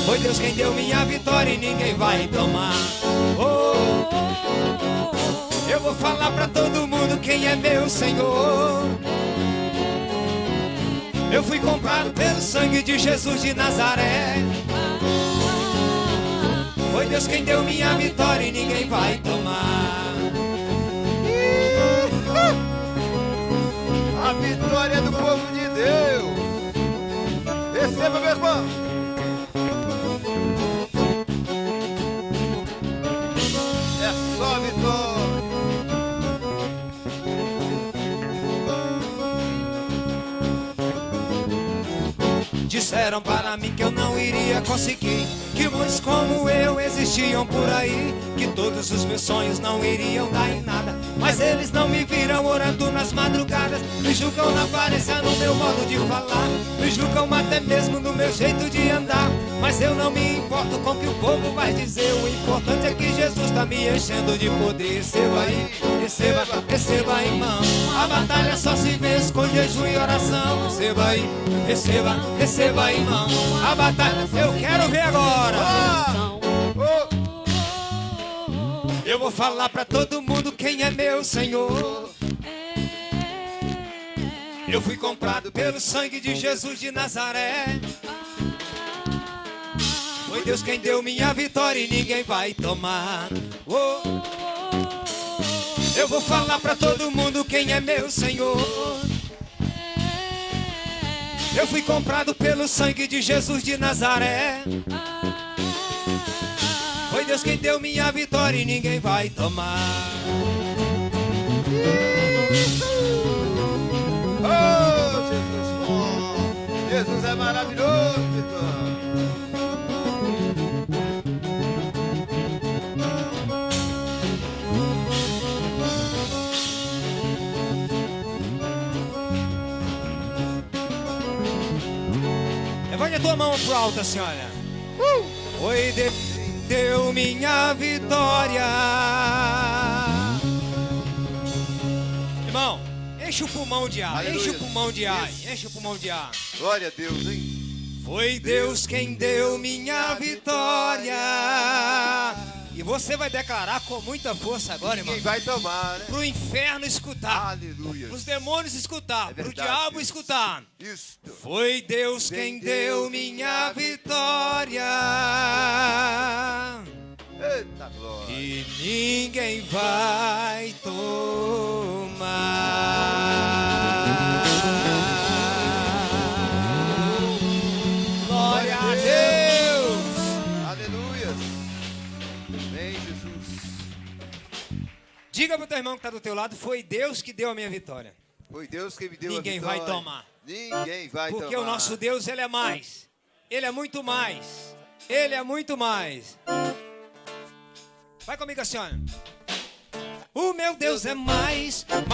Foi Deus quem deu minha vitória e ninguém vai tomar. Oh, eu vou falar pra todo mundo quem é meu Senhor. Eu fui comprado pelo sangue de Jesus de Nazaré. Foi Deus quem deu minha vitória e ninguém vai tomar. A vitória do povo de Deus. Receba, meu irmão. É só vitória. Disseram para mim que eu não iria conseguir, que muitos como eu existiam por aí, que todos os meus sonhos não iriam dar em nada. Mas eles não me viram orando nas madrugadas, me julgam na aparência, no meu modo de falar, me julgam até mesmo no meu jeito de andar. Mas eu não me importo com o que o povo vai dizer, o importante é que Jesus tá me enchendo de poder. Receba aí, receba, receba, irmão. A batalha só se vence com jejum e oração. Receba aí, receba, receba, irmão. A batalha, eu quero ver agora. Eu vou falar pra todo mundo quem é meu Senhor. Eu fui comprado pelo sangue de Jesus de Nazaré. Foi Deus quem deu minha vitória e ninguém vai tomar. Oh, eu vou falar pra todo mundo quem é meu Senhor. Eu fui comprado pelo sangue de Jesus de Nazaré. Foi Deus quem deu minha vitória e ninguém vai tomar. Oh, Jesus bom. Jesus é maravilhoso, então. Levante a tua mão pro alto assim, olha. Foi Deus quem deu minha vitória. Irmão, enche o pulmão de ar, Aleluia. enche o pulmão de ar, enche o pulmão de ar. Glória a Deus, hein? Foi Deus quem deu minha vitória. E você vai declarar com muita força agora, irmão. Quem vai tomar, né? Pro inferno escutar, Aleluia. pros demônios escutar, É pro verdade, diabo Deus. escutar. Isto. Foi Deus quem deu minha vitória. Eita glória. E ninguém vai tomar. Glória a Deus. Aleluia. Vem, Jesus. Diga pro teu irmão que está do teu lado, foi Deus que deu a minha vitória. Foi Deus quem me deu Ninguém a vitória. vai tomar. Ninguém vai Porque tomar. o nosso Deus, Ele é mais. Ele é muito mais. Ele é muito mais. Vai comigo assim, olha. O meu Deus é mais poderoso.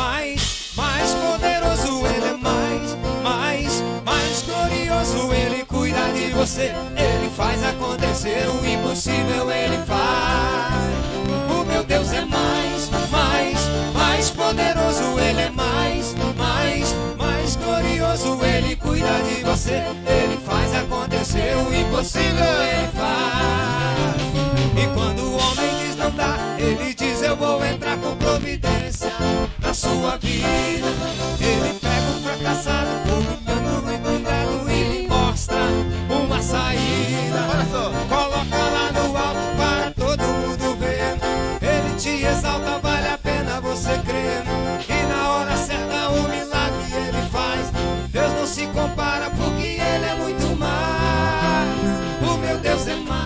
Ele é mais glorioso. Ele cuida de você. Ele faz acontecer o impossível. Ele faz. O meu Deus é mais poderoso. Ele é mais glorioso. Ele cuida de você. Ele faz acontecer o impossível. Ele faz. E quando o homem diz não dá, ele diz eu vou entrar com providência na sua vida. Ele pega o fracassado, o enganado e lhe mostra uma saída. Olha só. Coloca lá no alto para todo mundo ver. Ele te exalta, vale a pena você crer. E na hora certa o milagre ele faz. Deus não se compara porque ele é muito mais. O meu Deus é mais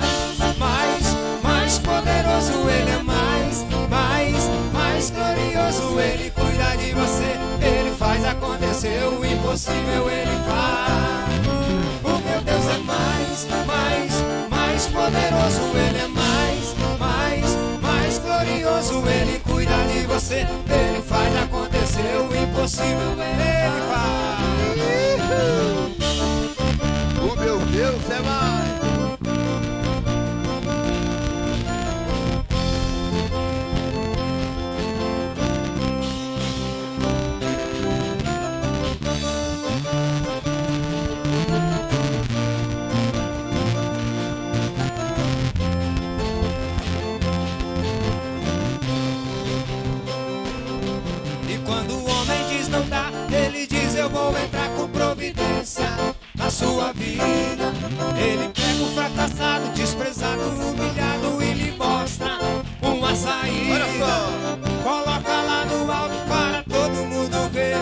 poderoso. Ele é mais glorioso. Ele cuida de você. Ele faz acontecer o impossível. Ele faz. O meu Deus é mais poderoso. Ele é mais glorioso. Ele cuida de você. Ele faz acontecer o impossível. Ele faz. O meu Deus é mais. sua vida. Ele pega o fracassado, desprezado, humilhado e lhe mostra uma saída. Olha só. Coloca lá no alto para todo mundo ver.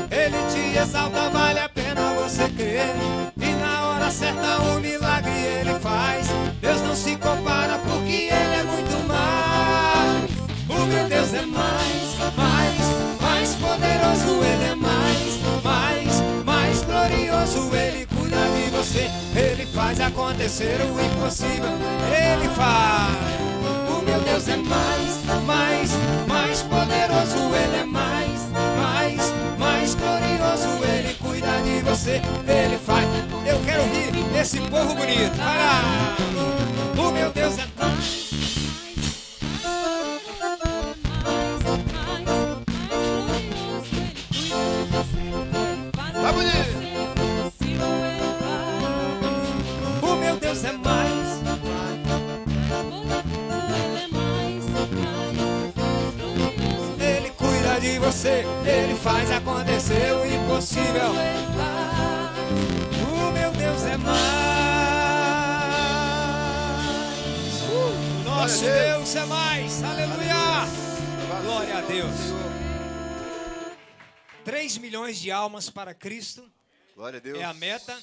Ele te exalta, vale a pena você crer. E na hora certa um milagre ele faz. Deus não se compara porque ele é muito mais. O meu Deus é mais poderoso. Ele é mais glorioso. Ele cuida de você. Ele faz acontecer o impossível. Ele faz. O meu Deus é mais poderoso. Ele é mais glorioso. Ele cuida de você. Ele faz. Eu quero ouvir esse povo bonito. Vai lá. O meu Deus é Tá bonito. O meu Deus é mais. Ele cuida de você. Ele faz acontecer o impossível. O meu Deus é mais. Nosso Deus é mais. Aleluia. Glória a Deus. 3 milhões de almas para Cristo Glória a Deus. é a meta.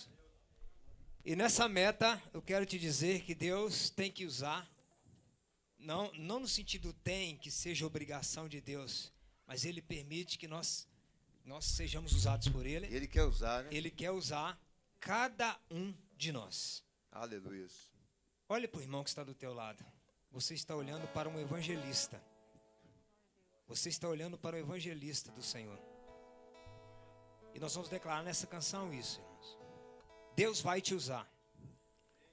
E nessa meta, eu quero te dizer que Deus tem que usar, não no sentido tem que seja obrigação de Deus, mas Ele permite que nós sejamos usados por Ele. Ele quer usar, né? Ele quer usar cada um de nós. Aleluia. Olha para o irmão que está do teu lado. Você está olhando para um evangelista. Você está olhando para o evangelista do Senhor. E nós vamos declarar nessa canção isso, irmãos. Deus vai te usar.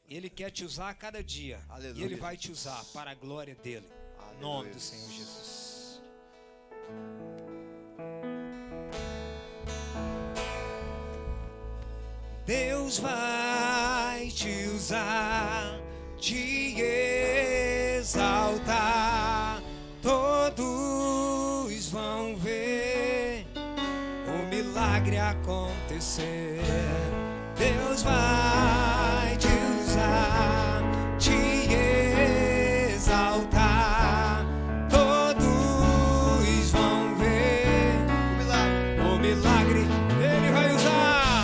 Ele quer te usar a cada dia. Aleluia. E Ele vai te usar para a glória dEle. Aleluia. Em nome do Senhor Jesus. Deus vai te usar, te exaltar. Todos vão ver o milagre acontecer. Deus vai te usar, te exaltar. Todos vão ver o milagre. Ele vai usar.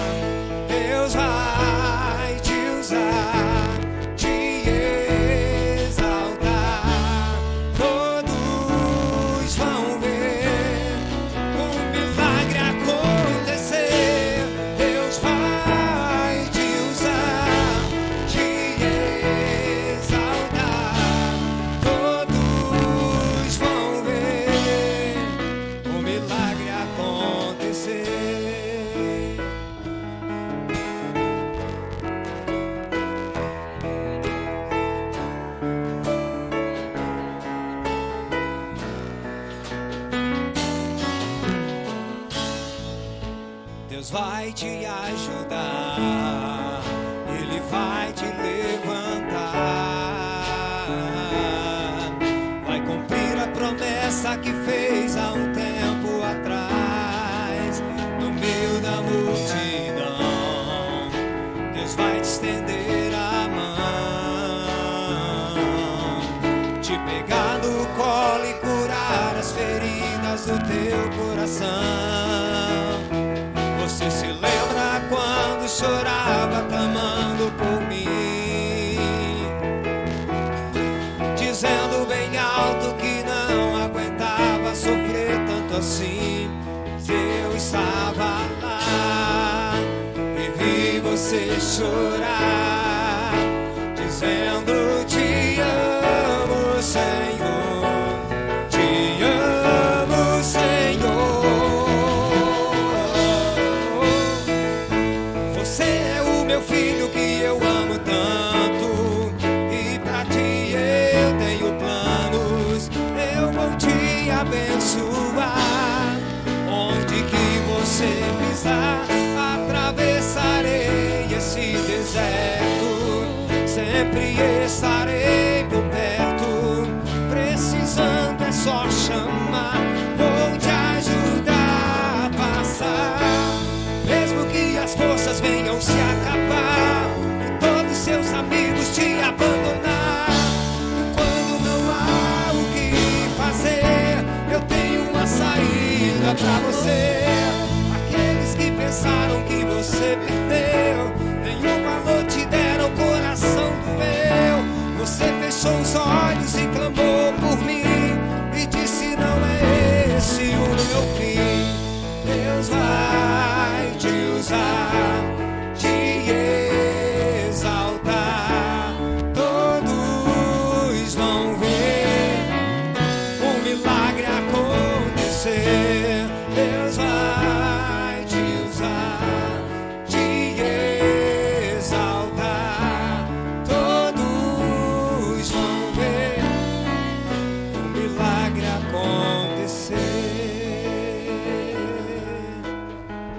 Deus vai te usar, te exaltar. Todos vão ver o milagre acontecer. Deus vai te usar, te exaltar. Todos vão ver o milagre acontecer. Deus vai te ajudar, Ele vai te levantar, vai cumprir a promessa que fez há um tempo atrás, no meio da multidão. Deus vai te estender a mão, te pegar no colo e curar as feridas do teu coração. Você se lembra quando chorava clamando por mim, dizendo bem alto que não aguentava sofrer tanto assim. Eu estava lá e vi você chorar, dizendo te amo, Senhor, te amo, Senhor. Você é o meu filho que eu amo tanto, e pra ti eu tenho planos. Eu vou te abençoar, onde que você pisar, atravessarei esse deserto, sempre estarei por perto. Precisando é só chamar, vou te ajudar a passar. Mesmo que as forças venham se acabar, saída pra você. Aqueles que pensaram que você perdeu, nenhum valor te deram, o coração doeu. Você fechou os olhos e clamou por mim e disse: não é esse o meu fim. Deus vai te usar, te exaltar. Todos vão ver um milagre acontecer. Deus vai te usar, te exaltar. Todos vão ver um milagre acontecer.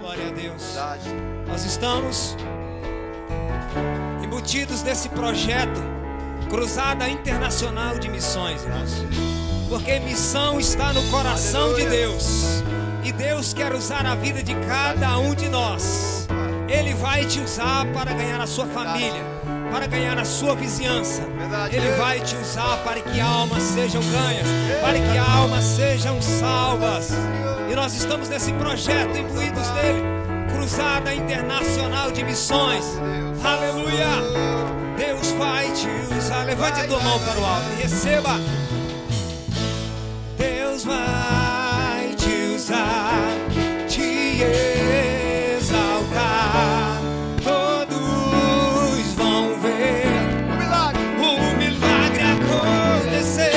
Glória a Deus. Verdade. Nós estamos embutidos nesse projeto Cruzada Internacional de Missões, irmãos. Porque missão está no coração de Deus. E Deus quer usar a vida de cada um de nós. Ele vai te usar para ganhar a sua família, para ganhar a sua vizinhança. Verdade. Ele vai te usar para que almas sejam ganhas, para que almas sejam salvas. E nós estamos nesse projeto imbuídos nele. Cruzada Internacional de Missões. Aleluia! Deus vai te usar. Levante a tua mão para o alto e receba. Deus vai te usar, te exaltar. Todos vão ver um milagre acontecer.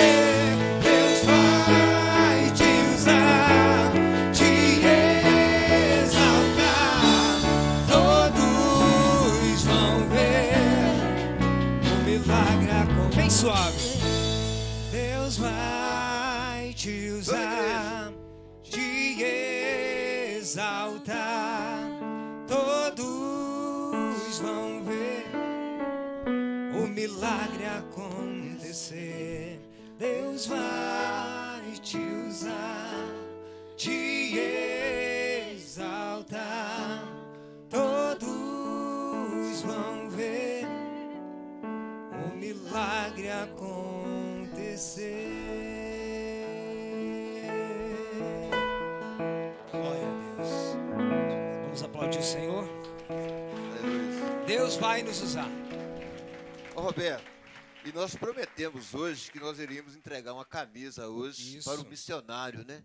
Deus vai te usar, te exaltar. Todos vão ver um milagre acontecer. Bem suave. Deus vai te usar, te exaltar. Todos vão ver o milagre acontecer. Deus vai te usar, te exaltar. Todos vão ver o milagre acontecer. Glória a Deus. Vamos aplaudir o Senhor. Aleluia. Deus vai nos usar. Ô Roberto, e nós prometemos hoje que nós iríamos entregar uma camisa hoje Isso. para o missionário, né?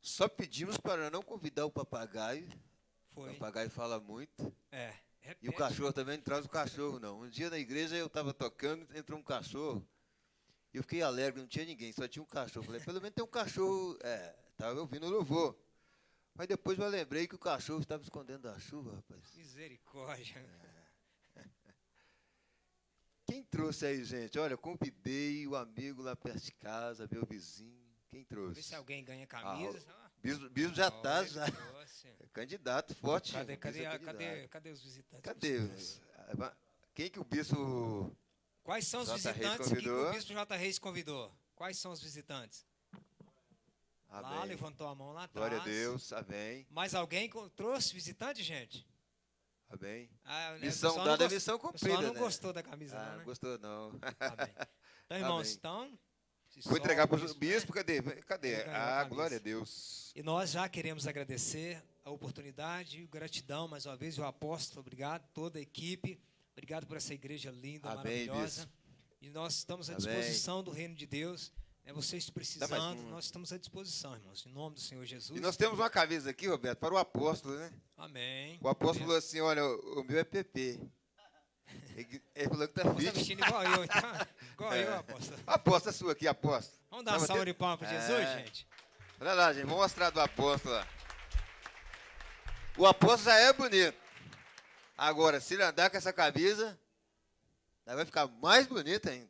Só pedimos para não convidar o papagaio. O Foi. papagaio fala muito. É. E o cachorro também não traz o cachorro, não. Um dia na igreja eu estava tocando, entrou um cachorro. E eu fiquei alegre, não tinha ninguém, só tinha um cachorro. Falei, pelo menos tem um cachorro. Estava ouvindo o louvor. Mas depois eu lembrei que o cachorro estava escondendo da chuva, rapaz. Misericórdia. Quem trouxe aí, gente? Olha, convidei o amigo lá perto de casa, meu vizinho. Quem Vê trouxe? se alguém ganha camisa. Bispo já está, Olha, já. ele trouxe. É candidato forte. Cadê, o bispo é candidato. cadê os visitantes? Cadê? Quem que o bispo... Quais são os J. Reis visitantes que convidou? o Bispo J. Reis convidou? Quais são os visitantes? Lá, Amém. levantou a mão lá atrás. Glória a Deus, amém. Mais alguém trouxe visitante, gente? Amém. Ah, né, Missão o pessoal dada é não missão O cumprida, pessoal não né? gostou da camisa, Ah, não, não né? gostou, não. Amém. Então, irmãos, Amém. então... se Vou entregar solta para o o bispo, né? cadê? Cadê? Ele ganhou a Ah, camisa. glória a Deus. E nós já queremos agradecer a oportunidade, gratidão mais uma vez, o apóstolo, obrigado, toda a equipe, obrigado por essa igreja linda, Amém, maravilhosa. bispo. E nós estamos à Amém. disposição do reino de Deus. Vocês Dá precisando, mais um. nós estamos à disposição, irmãos, em nome do Senhor Jesus. E nós temos uma camisa aqui, Roberto, para o apóstolo, né? Amém. O apóstolo falou assim, olha, o meu é PP. Ele falou que tá Você está fit. vestindo igual eu, então. Igual eu, apóstolo. Aposta sua aqui, aposta. Vamos dar uma salva de palmas para Jesus, gente? Olha lá, gente, vamos mostrar do apóstolo lá. O apóstolo já é bonito. Agora, se ele andar com essa camisa, vai ficar mais bonito ainda.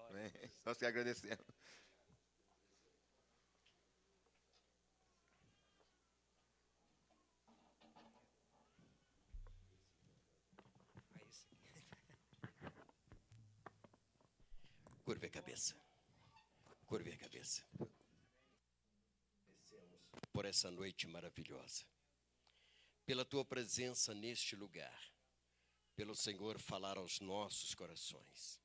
Amém. Nós que agradecemos. Curve a cabeça. Curve a cabeça. Por essa noite maravilhosa. Pela tua presença neste lugar. Pelo Senhor falar aos nossos corações.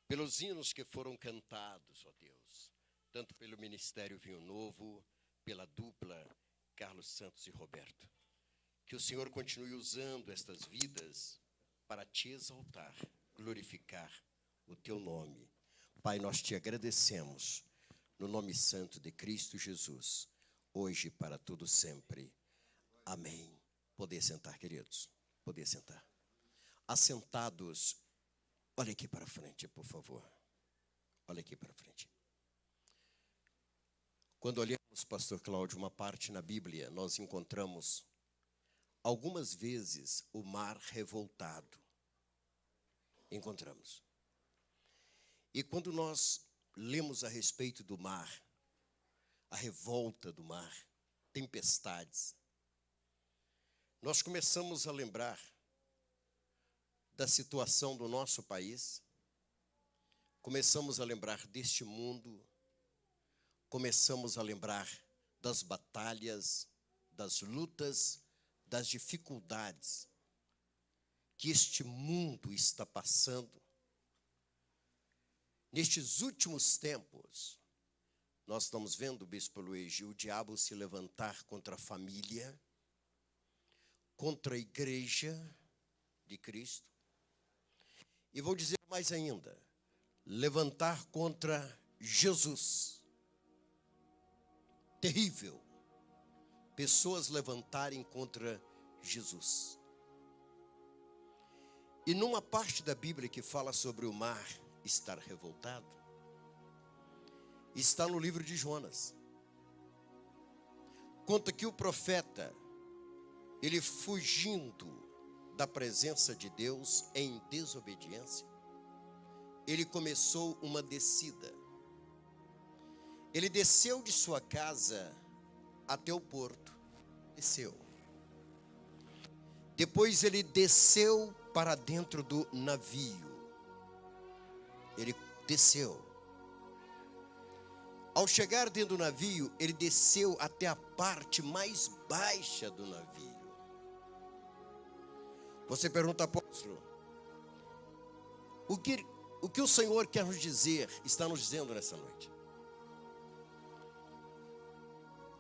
pelos hinos que foram cantados, ó Deus, tanto pelo Ministério Vinho Novo, pela dupla Carlos Santos e Roberto. Que o Senhor continue usando estas vidas para te exaltar, glorificar o teu nome. Pai, nós te agradecemos no nome santo de Cristo Jesus, hoje e para todo sempre. Amém. Poder sentar, queridos. Poder sentar. Assentados, olha aqui para frente, por favor. Olha aqui para frente. Quando olhamos, pastor Cláudio, uma parte na Bíblia, nós encontramos algumas vezes o mar revoltado. Encontramos. E quando nós lemos a respeito do mar, a revolta do mar, tempestades, nós começamos a lembrar da situação do nosso país, começamos a lembrar deste mundo, começamos a lembrar das batalhas, das lutas, das dificuldades que este mundo está passando. Nestes últimos tempos, nós estamos vendo, Bispo Luiz, o diabo se levantar contra a família, contra a igreja de Cristo. E vou dizer mais ainda, levantar contra Jesus. Terrível. Pessoas levantarem contra Jesus. E numa parte da Bíblia que fala sobre o mar estar revoltado, está no livro de Jonas. Conta que o profeta, ele fugindo da presença de Deus em desobediência, ele começou uma descida. Ele desceu de sua casa até o porto. Desceu. Depois ele desceu para dentro do navio. Ele desceu. Ao chegar dentro do navio, ele desceu até a parte mais baixa do navio. Você pergunta, apóstolo, o que o Senhor quer nos dizer, está nos dizendo nessa noite?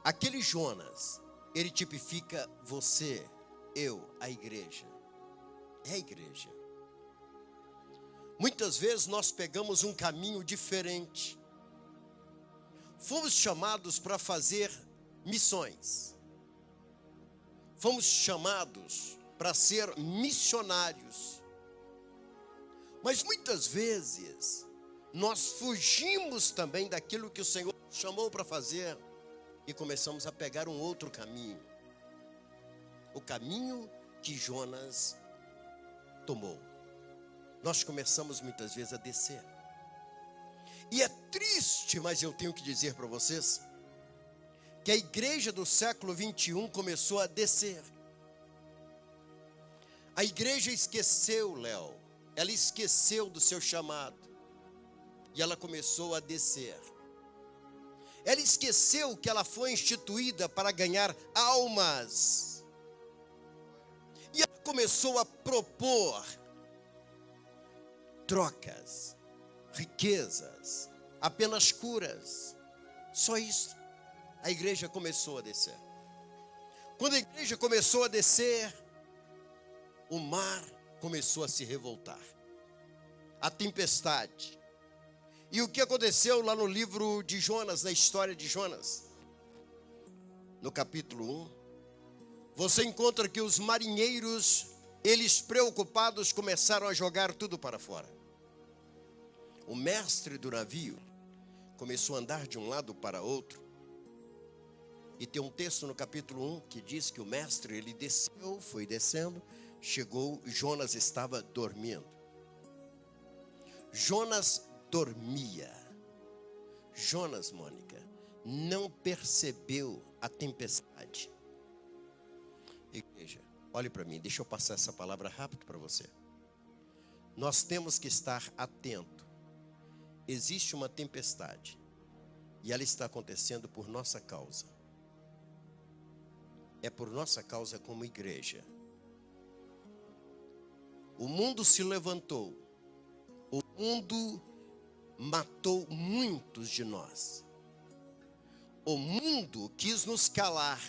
Aquele Jonas, ele tipifica você, eu, a igreja. É a igreja. Muitas vezes nós pegamos um caminho diferente. Fomos chamados para fazer missões. Fomos chamados para ser missionários. Mas muitas vezes nós fugimos também daquilo que o Senhor nos chamou para fazer e começamos a pegar um outro caminho. O caminho que Jonas tomou. Nós começamos muitas vezes a descer. E é triste, mas eu tenho que dizer para vocês que a igreja do século 21 começou a descer. A igreja esqueceu, Léo. Ela esqueceu do seu chamado. E ela começou a descer. Ela esqueceu que ela foi instituída para ganhar almas. E ela começou a propor trocas, riquezas, apenas curas. Só isso. A igreja começou a descer. Quando a igreja começou a descer, o mar começou a se revoltar. A tempestade. E o que aconteceu lá no livro de Jonas, na história de Jonas? No capítulo 1, você encontra que os marinheiros, eles preocupados, começaram a jogar tudo para fora. O mestre do navio começou a andar de um lado para outro. E tem um texto no capítulo 1 que diz que o mestre, ele desceu, foi descendo, chegou, Jonas estava dormindo. Jonas dormia. Jonas, Mônica, não percebeu a tempestade. Igreja, olhe para mim, deixa eu passar essa palavra rápido para você. Nós temos que estar atento. Existe uma tempestade e ela está acontecendo por nossa causa. É por nossa causa como igreja. O mundo se levantou. O mundo matou muitos de nós. O mundo quis nos calar.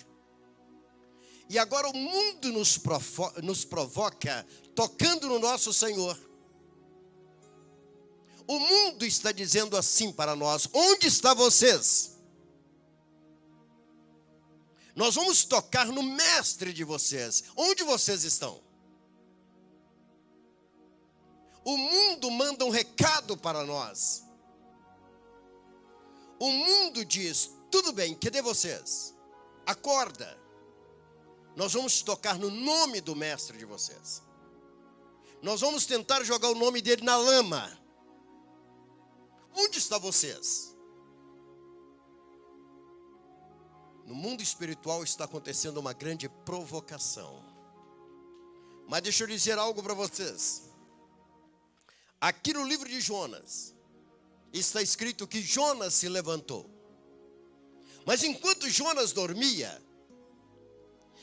E agora o mundo nos provoca, tocando no nosso Senhor. O mundo está dizendo assim para nós: onde estão vocês? Nós vamos tocar no mestre de vocês. Onde vocês estão? O mundo manda um recado para nós. O mundo diz: tudo bem, cadê vocês? Acorda. Nós vamos tocar no nome do mestre de vocês. Nós vamos tentar jogar o nome dele na lama. Onde estão vocês? No mundo espiritual está acontecendo uma grande provocação. Mas deixa eu dizer algo para vocês. Aqui no livro de Jonas, está escrito que Jonas se levantou. Mas enquanto Jonas dormia,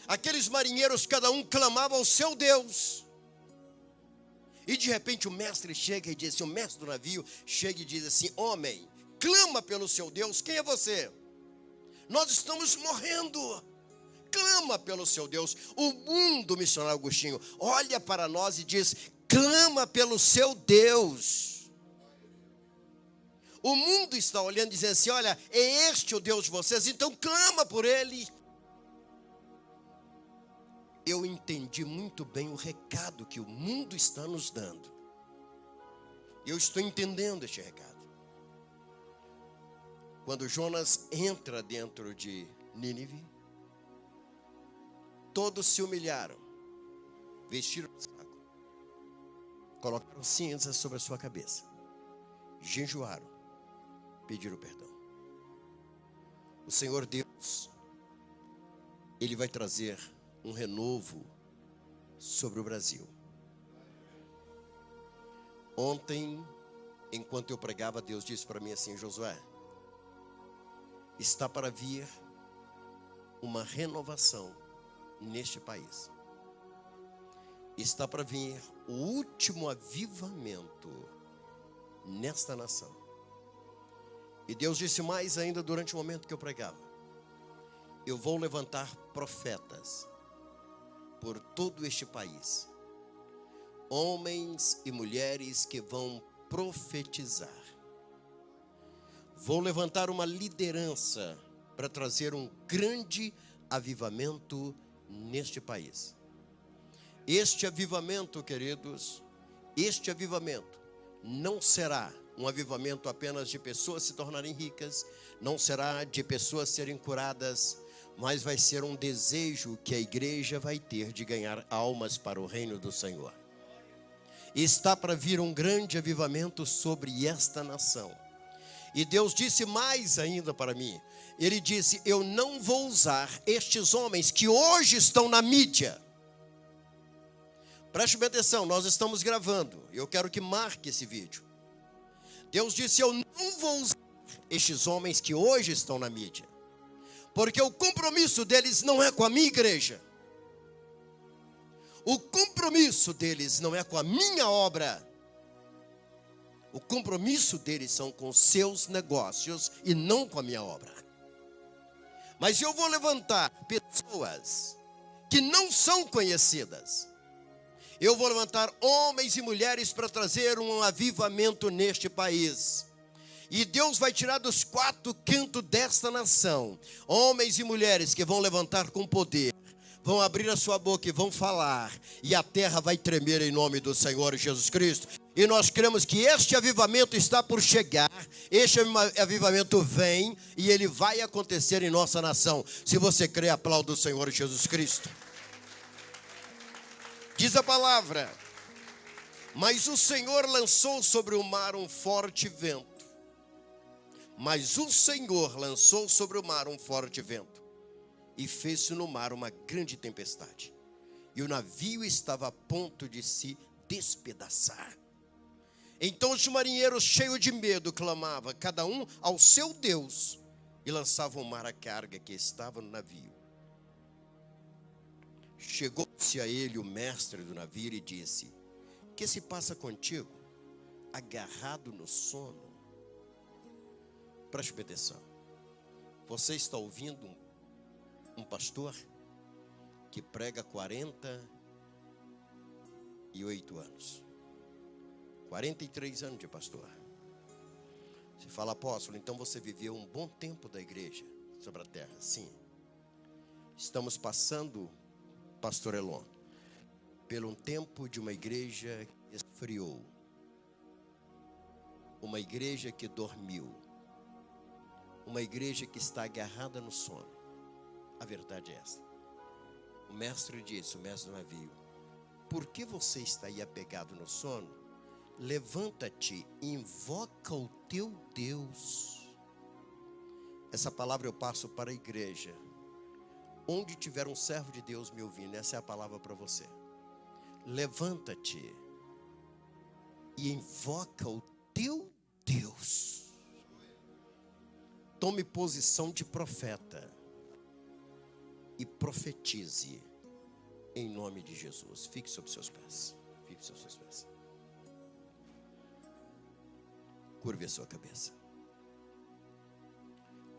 aqueles marinheiros, cada um clamava ao seu Deus. E de repente o mestre chega e diz assim, o mestre do navio chega e diz assim: homem, clama pelo seu Deus. Quem é você? Nós estamos morrendo. Clama pelo seu Deus. O mundo, missionário Agostinho, olha para nós e diz: clama pelo seu Deus. O mundo está olhando e dizendo assim: olha, é este o Deus de vocês, então clama por ele. Eu entendi muito bem o recado que o mundo está nos dando. Eu estou entendendo este recado. Quando Jonas entra dentro de Nínive, todos se humilharam, vestiram o saco, colocaram cinzas sobre a sua cabeça, jejuaram, pediram perdão. O Senhor Deus, Ele vai trazer um renovo sobre o Brasil. Ontem, enquanto eu pregava, Deus disse para mim assim: Josué, está para vir uma renovação neste país. Está para vir o último avivamento nesta nação. E Deus disse mais ainda durante o momento que eu pregava: eu vou levantar profetas por todo este país, homens e mulheres que vão profetizar. Vou levantar uma liderança para trazer um grande avivamento neste país. Este avivamento, queridos, este avivamento não será um avivamento apenas de pessoas se tornarem ricas, não será de pessoas serem curadas, mas vai ser um desejo que a igreja vai ter de ganhar almas para o reino do Senhor. Está para vir um grande avivamento sobre esta nação. E Deus disse mais ainda para mim. Ele disse: eu não vou usar estes homens que hoje estão na mídia. Preste bem atenção, nós estamos gravando. Eu quero que marque esse vídeo. Deus disse: eu não vou usar estes homens que hoje estão na mídia, porque o compromisso deles não é com a minha igreja. O compromisso deles não é com a minha obra. O compromisso deles são com seus negócios e não com a minha obra. Mas eu vou levantar pessoas que não são conhecidas. Eu vou levantar homens e mulheres para trazer um avivamento neste país. E Deus vai tirar dos quatro cantos desta nação homens e mulheres que vão levantar com poder, vão abrir a sua boca e vão falar, e a terra vai tremer em nome do Senhor Jesus Cristo. E nós cremos que este avivamento está por chegar, este avivamento vem e ele vai acontecer em nossa nação. Se você crê, aplauda o Senhor Jesus Cristo. Diz a palavra: mas o Senhor lançou sobre o mar um forte vento. Mas o Senhor lançou sobre o mar um forte vento, e fez-se no mar uma grande tempestade, e o navio estava a ponto de se despedaçar. Então os marinheiros, cheios de medo, clamavam, cada um ao seu Deus, e lançavam ao mar a carga que estava no navio. Chegou-se a ele o mestre do navio e disse: que se passa contigo, agarrado no sono? Preste bem atenção. Você está ouvindo um pastor que prega há 48 anos. 43 anos de pastor. Você fala, apóstolo, então você viveu um bom tempo da igreja sobre a terra. Sim. Estamos passando, pastor Elon, pelo um tempo de uma igreja que esfriou. Uma igreja que dormiu. Uma igreja que está agarrada no sono. A verdade é essa. O mestre disse, o mestre do navio, por que você está aí apegado no sono? Levanta-te e invoca o teu Deus. Essa palavra eu passo para a igreja. Onde tiver um servo de Deus me ouvindo, essa é a palavra para você. Levanta-te e invoca o teu Deus. Tome posição de profeta e profetize em nome de Jesus. Fique sobre seus pés. Fique sobre seus pés. Curve a sua cabeça.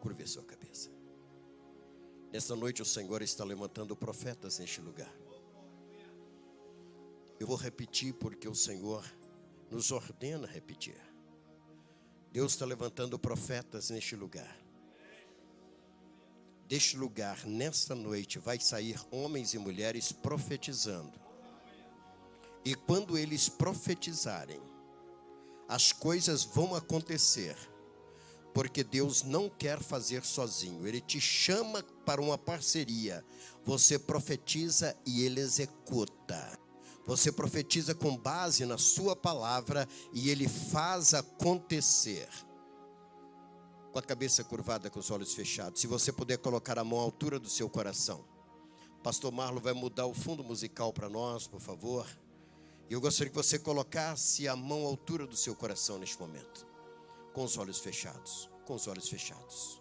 Curve a sua cabeça. Nesta noite o Senhor está levantando profetas neste lugar. Eu vou repetir porque o Senhor nos ordena repetir. Deus está levantando profetas neste lugar. Deste lugar, nesta noite, vai sair homens e mulheres profetizando. E quando eles profetizarem, as coisas vão acontecer. Porque Deus não quer fazer sozinho. Ele te chama para uma parceria. Você profetiza e Ele executa. Você profetiza com base na sua palavra e Ele faz acontecer. Com a cabeça curvada, com os olhos fechados. Se você puder colocar a mão à altura do seu coração. Pastor Marlon vai mudar o fundo musical para nós, por favor. E eu gostaria que você colocasse a mão à altura do seu coração neste momento. Com os olhos fechados. Com os olhos fechados.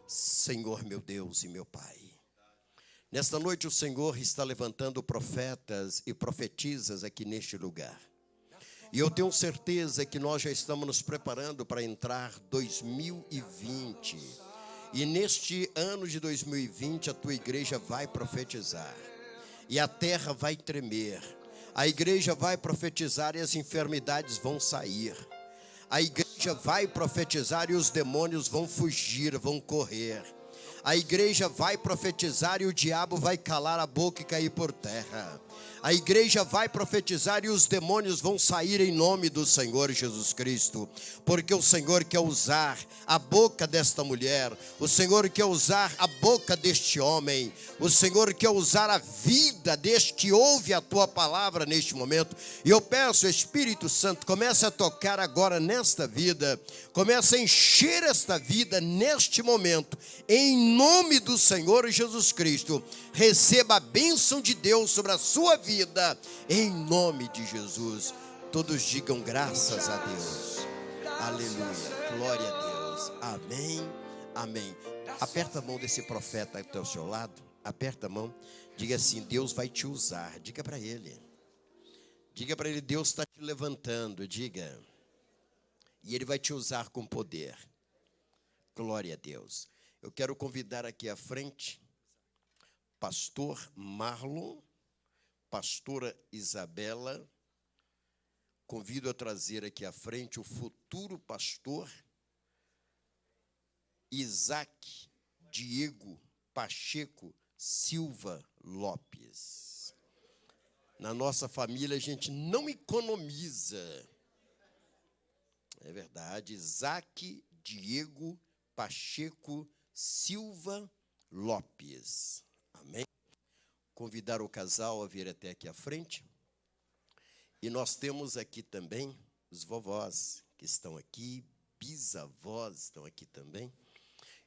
Senhor meu Deus e meu Pai. Nesta noite o Senhor está levantando profetas e profetisas aqui neste lugar. E eu tenho certeza que nós já estamos nos preparando para entrar 2020. E neste ano de 2020 a tua igreja vai profetizar. E a terra vai tremer. A igreja vai profetizar e as enfermidades vão sair. A igreja vai profetizar e os demônios vão fugir, vão correr. A igreja vai profetizar e o diabo vai calar a boca e cair por terra. A igreja vai profetizar e os demônios vão sair em nome do Senhor Jesus Cristo. Porque o Senhor quer usar a boca desta mulher. O Senhor quer usar a boca deste homem. O Senhor quer usar a vida deste que ouve a tua palavra neste momento. E eu peço, Espírito Santo, comece a tocar agora nesta vida. Comece a encher esta vida neste momento. Em nome do Senhor Jesus Cristo. Receba a bênção de Deus sobre a sua vida, em nome de Jesus. Todos digam graças a Deus. Aleluia, glória a Deus. Amém, amém. Aperta a mão desse profeta que está ao seu lado. Aperta a mão. Diga assim, Deus vai te usar. Diga para ele. Diga para ele, Deus está te levantando. Diga. E ele vai te usar com poder. Glória a Deus. Eu quero convidar aqui à frente pastor Marlon, pastora Isabela. Convido a trazer aqui à frente o futuro pastor Isaac Diego Pacheco Silva Lopes. Na nossa família a gente não economiza. É verdade, Isaac Diego Pacheco Silva Lopes. Amém? Convidar o casal a vir até aqui à frente. E nós temos aqui também os vovós que estão aqui, bisavós estão aqui também.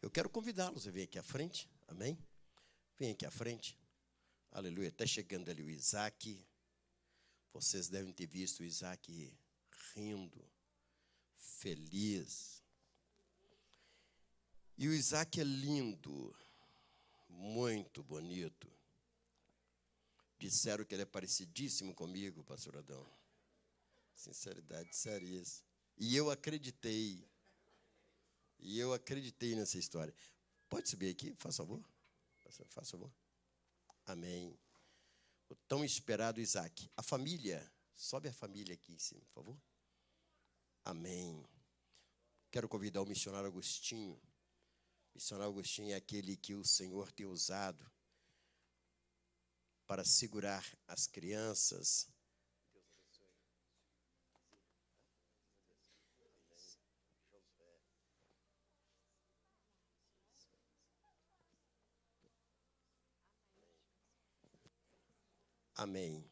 Eu quero convidá-los a vir aqui à frente. Amém? Vem aqui à frente. Aleluia. Está chegando ali o Isaac. Vocês devem ter visto o Isaac rindo, feliz. E o Isaac é lindo, muito bonito. Disseram que ele é parecidíssimo comigo, pastor Adão. Sinceridade, seríssimo. E eu acreditei. E eu acreditei nessa história. Pode subir aqui, faz favor? Faz favor. Amém. O tão esperado Isaac. A família, sobe a família aqui em cima, por favor. Amém. Quero convidar o missionário Agostinho. O missionário Agostinho é aquele que o Senhor tem usado para segurar as crianças. Amém.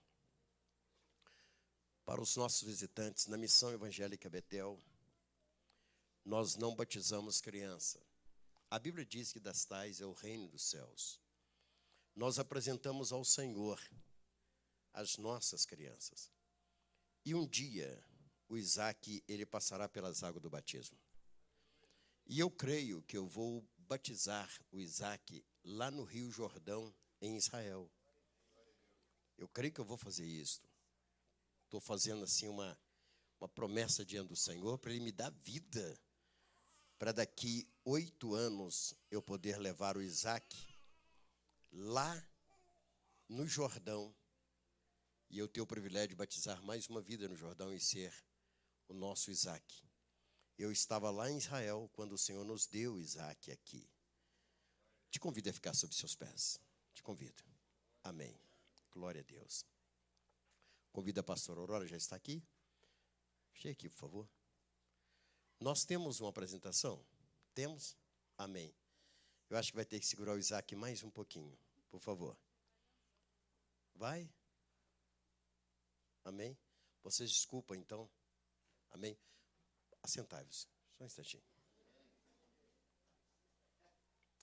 Para os nossos visitantes, na Missão Evangélica Betel, nós não batizamos criança. A Bíblia diz que das tais é o reino dos céus. Nós apresentamos ao Senhor as nossas crianças. E um dia, o Isaac, ele passará pelas águas do batismo. E eu creio que eu vou batizar o Isaac lá no Rio Jordão, em Israel. Eu creio que eu vou fazer isso. Estou fazendo assim uma promessa diante do Senhor para Ele me dar vida, para daqui 8 anos eu poder levar o Isaac lá no Jordão e eu ter o privilégio de batizar mais uma vida no Jordão e ser o nosso Isaac. Eu estava lá em Israel quando o Senhor nos deu o Isaac aqui. Te convido a ficar sob seus pés. Te convido. Amém. Glória a Deus. Convido a pastora Aurora, já está aqui? Chegue aqui, por favor. Nós temos uma apresentação? Temos? Amém. Eu acho que vai ter que segurar o Isaac mais um pouquinho, por favor. Vai? Amém? Vocês desculpam, então? Amém? Assentai-vos. Só um instantinho.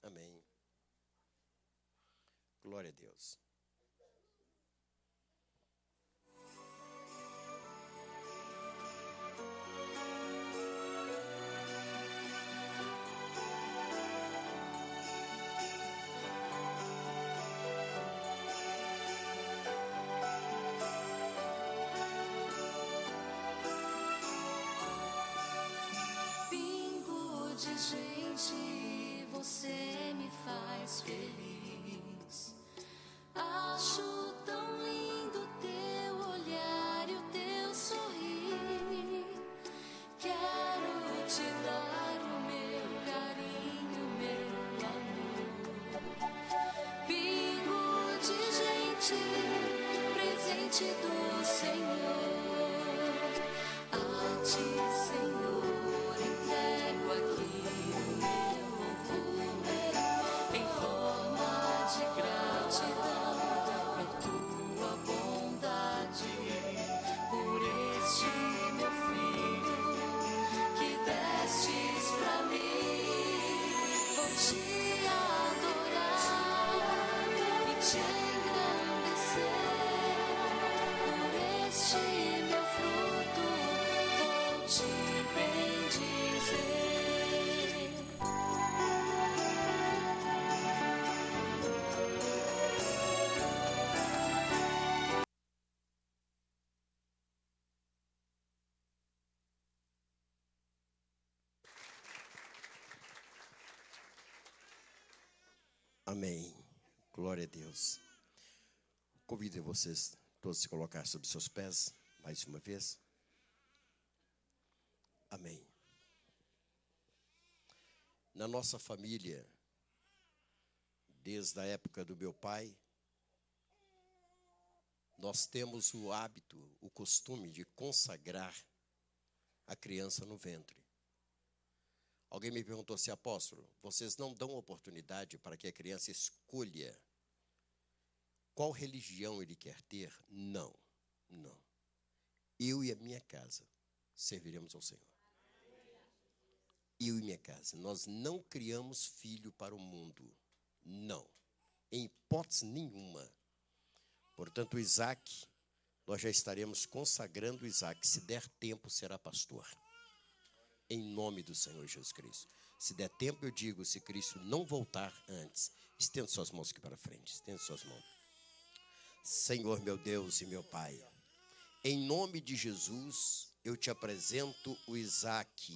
Amém. Glória a Deus. Pingo de gente, você me faz feliz. Acho tão lindo teu olhar e o teu sorrir. Quero te dar o meu carinho, meu amor. Pingo de gente, presente do Senhor. A ti, Senhor, entrego aqui o meu louvor, em forma de gratidão por tua bondade, por este meu filho que destes pra mim. Vou te adorar e te engrandecer por este meu fruto. Vou te bendizer. Amém. Glória a Deus. Convido vocês todos a se colocar sobre seus pés, mais uma vez. Amém. Na nossa família, desde a época do meu pai, nós temos o hábito, o costume de consagrar a criança no ventre. Alguém me perguntou assim, apóstolo, vocês não dão oportunidade para que a criança escolha qual religião ele quer ter? Não, não. Eu e a minha casa serviremos ao Senhor. Eu e minha casa. Nós não criamos filho para o mundo. Não. Em hipótese nenhuma. Portanto, o Isaac, nós já estaremos consagrando o Isaac. Se der tempo, será pastor. Em nome do Senhor Jesus Cristo. Se der tempo, eu digo, se Cristo não voltar antes, estenda suas mãos aqui para frente. Estenda suas mãos. Senhor, meu Deus e meu Pai, em nome de Jesus, eu te apresento o Isaac,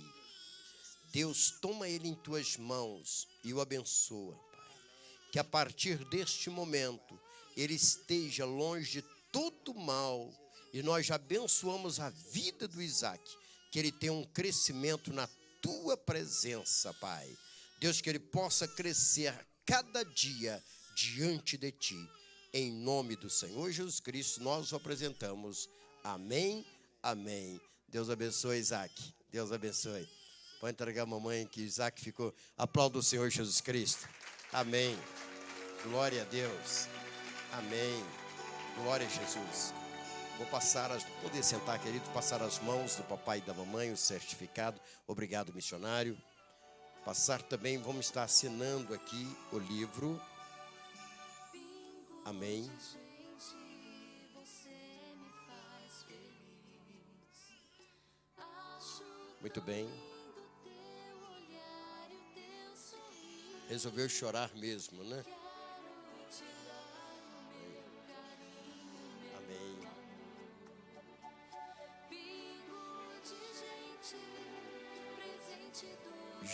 Deus, toma ele em tuas mãos e o abençoa, Pai. Que a partir deste momento ele esteja longe de todo mal. E nós já abençoamos a vida do Isaac. Que ele tenha um crescimento na tua presença, Pai. Deus, que ele possa crescer cada dia diante de ti. Em nome do Senhor Jesus Cristo, nós o apresentamos. Amém, amém. Deus abençoe, Isaac. Deus abençoe. Pode entregar a mamãe que Isaac ficou. Aplauda o Senhor Jesus Cristo. Amém. Glória a Deus. Amém. Glória a Jesus. Vou poder sentar, querido, passar as mãos do papai e da mamãe, o certificado. Obrigado, missionário. Passar também, vamos estar assinando aqui o livro. Amém. Muito bem. Resolveu chorar mesmo, né? Amém.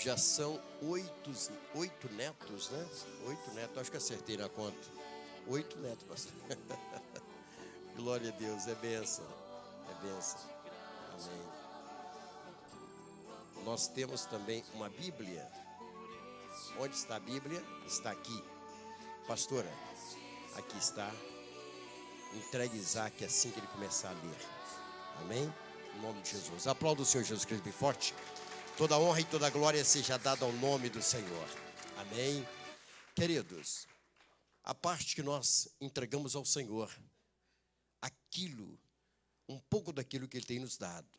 Já são 8 netos, né? 8 netos, acho que acertei na conta. 8 netos, pastor. Glória a Deus, é bênção. É bênção. Amém. Nós temos também uma Bíblia. Onde está a Bíblia? Está aqui. Pastora, aqui está. Entregue Isaac assim que ele começar a ler. Amém? Em nome de Jesus. Aplauda o Senhor Jesus Cristo bem forte. Toda honra e toda glória seja dada ao nome do Senhor. Amém? Queridos, a parte que nós entregamos ao Senhor, aquilo, um pouco daquilo que Ele tem nos dado.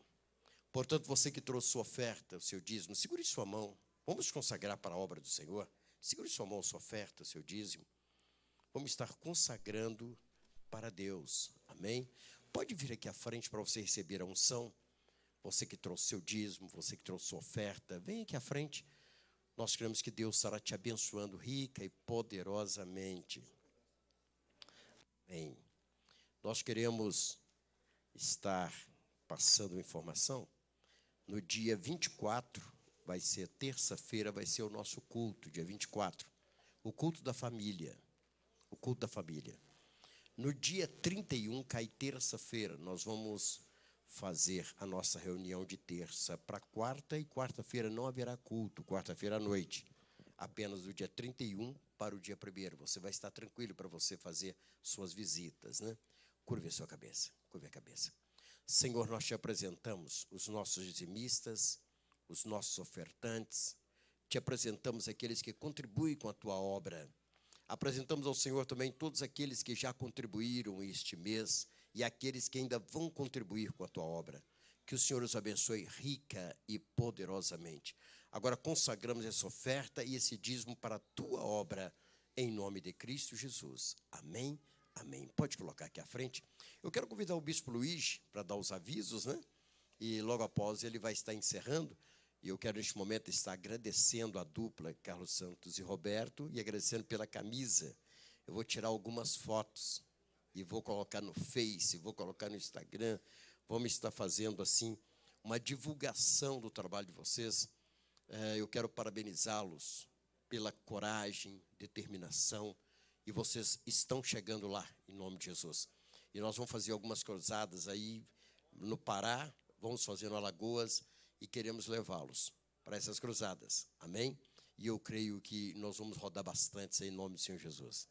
Portanto, você que trouxe sua oferta, o seu dízimo, segure sua mão. Vamos consagrar para a obra do Senhor. Segure sua mão, sua oferta, seu dízimo. Vamos estar consagrando para Deus. Amém? Pode vir aqui à frente para você receber a unção. Você que trouxe seu dízimo, você que trouxe sua oferta, vem aqui à frente. Nós queremos que Deus estará te abençoando rica e poderosamente. Amém. Nós queremos estar passando informação. No dia 24, vai ser terça-feira, vai ser o nosso culto, dia 24. O culto da família. O culto da família. No dia 31, cai terça-feira, nós vamos fazer a nossa reunião de terça para quarta, e quarta-feira não haverá culto, quarta-feira à noite. Apenas do dia 31 para o dia 1º. Você vai estar tranquilo para você fazer suas visitas, né? Curve a sua cabeça, curve a cabeça. Senhor, nós te apresentamos os nossos dizimistas, os nossos ofertantes, te apresentamos aqueles que contribuem com a tua obra. Apresentamos ao Senhor também todos aqueles que já contribuíram este mês e aqueles que ainda vão contribuir com a tua obra. Que o Senhor os abençoe rica e poderosamente. Agora consagramos essa oferta e esse dízimo para a tua obra, em nome de Cristo Jesus. Amém, amém. Pode colocar aqui à frente. Eu quero convidar o Bispo Luiz para dar os avisos, né? E logo após ele vai estar encerrando. E eu quero neste momento estar agradecendo a dupla, Carlos Santos e Roberto, e agradecendo pela camisa. Eu vou tirar algumas fotos e vou colocar no Face, vou colocar no Instagram. Vamos estar fazendo, assim, uma divulgação do trabalho de vocês. Eu quero parabenizá-los pela coragem, determinação, e vocês estão chegando lá, em nome de Jesus. E nós vamos fazer algumas cruzadas aí no Pará, vamos fazer no Alagoas, e queremos levá-los para essas cruzadas, amém? E eu creio que nós vamos rodar bastante em nome do Senhor Jesus.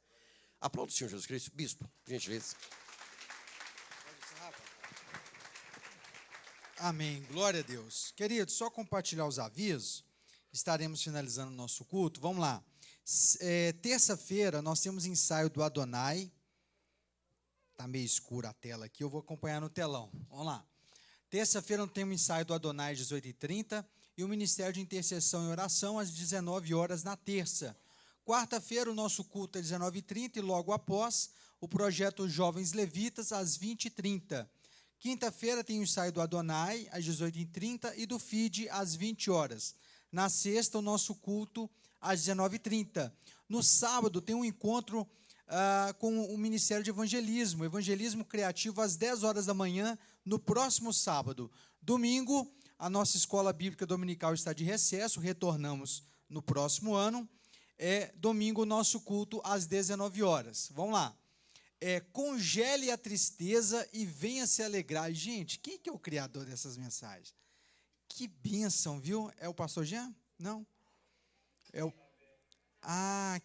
Aplauda o Senhor Jesus Cristo. Bispo, por gentileza. Amém, glória a Deus. Queridos, só compartilhar os avisos, estaremos finalizando o nosso culto. Vamos lá. Terça-feira nós temos ensaio do Adonai. Está meio escura a tela aqui, eu vou acompanhar no telão. Vamos lá. Terça-feira nós temos ensaio do Adonai às 18h30 e o Ministério de Intercessão e Oração às 19 horas na terça. Quarta-feira o nosso culto é às 19h30 e logo após o projeto Jovens Levitas às 20h30. Quinta-feira tem o ensaio do Adonai às 18h30 e do FID às 20 horas. Na sexta o nosso culto às 19h30. No sábado tem um encontro com o Ministério de Evangelismo Criativo às 10 horas da manhã, no próximo sábado. Domingo, a nossa escola bíblica dominical está de recesso, retornamos no próximo ano. Domingo o nosso culto às 19 horas. Vamos lá. Congele a tristeza e venha se alegrar. Gente, quem que é o criador dessas mensagens? Que bênção, viu? É o pastor Jean? Não?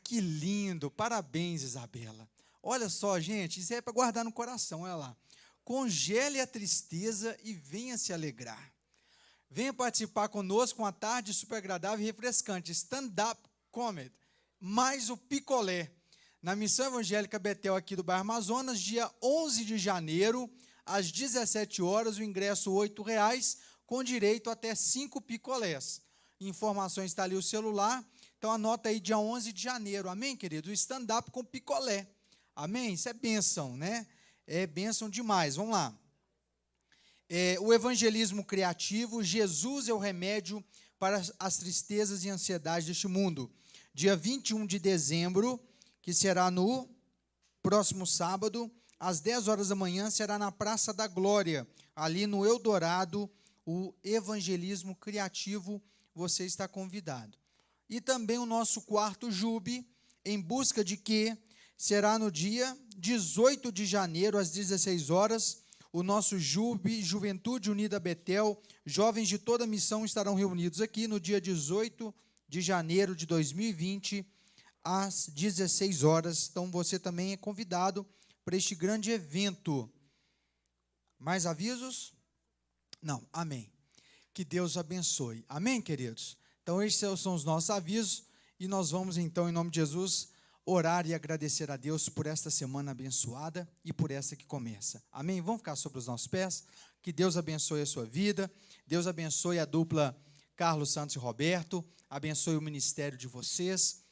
Que lindo. Parabéns, Isabela. Olha só, gente, isso é para guardar no coração, olha lá. Congele a tristeza e venha se alegrar. Venha participar conosco com uma tarde super agradável e refrescante. Stand-up comedy, mais o picolé. Na Missão Evangélica Betel, aqui do bairro Amazonas, dia 11 de janeiro, às 17 horas, o ingresso R$ 8,00, com direito até 5 picolés. Informações está ali o celular, então anota aí dia 11 de janeiro, amém, querido? O stand-up com picolé, amém? Isso é bênção, né? É bênção demais, vamos lá. O evangelismo criativo, Jesus é o remédio para as tristezas e ansiedades deste mundo. Dia 21 de dezembro, que será no próximo sábado, às 10 horas da manhã, será na Praça da Glória, ali no Eldorado, o evangelismo criativo, você está convidado. E também o nosso quarto Jube, em busca de que será no dia 18 de janeiro, às 16 horas, o nosso Jube, Juventude Unida Betel, jovens de toda a missão estarão reunidos aqui no dia 18 de janeiro de 2020, às 16 horas. Então, você também é convidado para este grande evento. Mais avisos? Não, amém. Que Deus abençoe. Amém, queridos? Então, esses são os nossos avisos e nós vamos, então, em nome de Jesus, orar e agradecer a Deus por esta semana abençoada e por essa que começa. Amém? Vamos ficar sobre os nossos pés? Que Deus abençoe a sua vida, Deus abençoe a dupla Carlos Santos e Roberto, abençoe o ministério de vocês.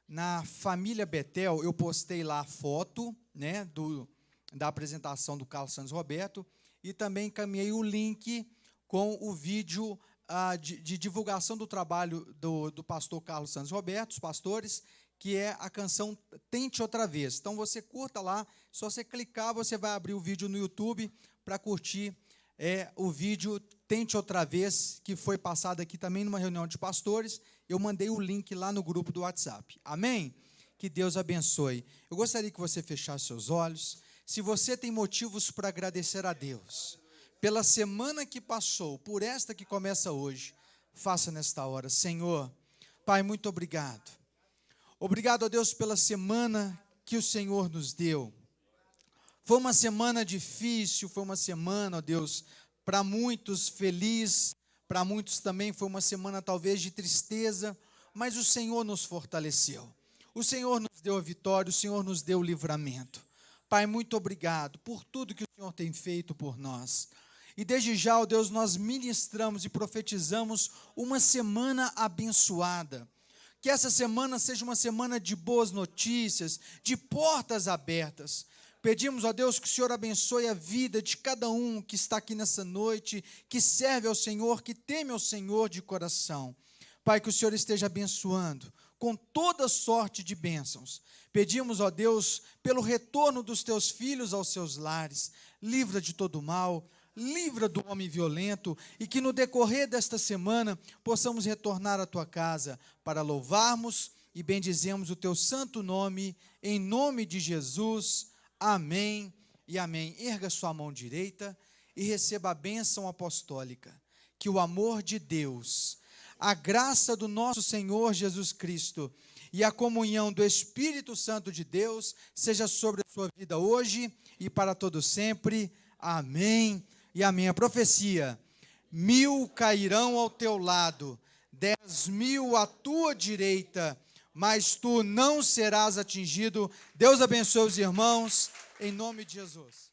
Na família Betel, eu postei lá a foto, né, da apresentação do Carlos Santos e Roberto, e também encaminhei o link com o vídeo de divulgação do trabalho do pastor Carlos Santos e Roberto, os pastores, que é a canção Tente Outra Vez. Então, você curta lá, só você clicar, você vai abrir o vídeo no YouTube para curtir o vídeo Tente Outra Vez, que foi passado aqui também numa reunião de pastores. Eu mandei o link lá no grupo do WhatsApp. Amém? Que Deus abençoe. Eu gostaria que você fechasse seus olhos. Se você tem motivos para agradecer a Deus pela semana que passou, por esta que começa hoje, faça nesta hora. Senhor, Pai, muito obrigado. Obrigado a Deus pela semana que o Senhor nos deu. Foi uma semana difícil, foi uma semana, ó Deus, para muitos feliz, para muitos também foi uma semana talvez de tristeza, mas o Senhor nos fortaleceu. O Senhor nos deu a vitória, o Senhor nos deu o livramento. Pai, muito obrigado por tudo que o Senhor tem feito por nós. E desde já, ó Deus, nós ministramos e profetizamos uma semana abençoada. Que essa semana seja uma semana de boas notícias, de portas abertas. Pedimos, ó Deus, que o Senhor abençoe a vida de cada um que está aqui nessa noite, que serve ao Senhor, que teme ao Senhor de coração. Pai, que o Senhor esteja abençoando com toda sorte de bênçãos. Pedimos, ó Deus, pelo retorno dos teus filhos aos seus lares. Livra de todo mal, livra do homem violento, e que no decorrer desta semana possamos retornar à tua casa para louvarmos e bendizemos o teu santo nome, em nome de Jesus. Amém e amém. Erga sua mão direita e receba a bênção apostólica. Que o amor de Deus, a graça do nosso Senhor Jesus Cristo e a comunhão do Espírito Santo de Deus seja sobre a sua vida hoje e para todo sempre. Amém e amém. A profecia: 1000 cairão ao teu lado, 10.000 à tua direita, mas tu não serás atingido. Deus abençoe os irmãos, em nome de Jesus.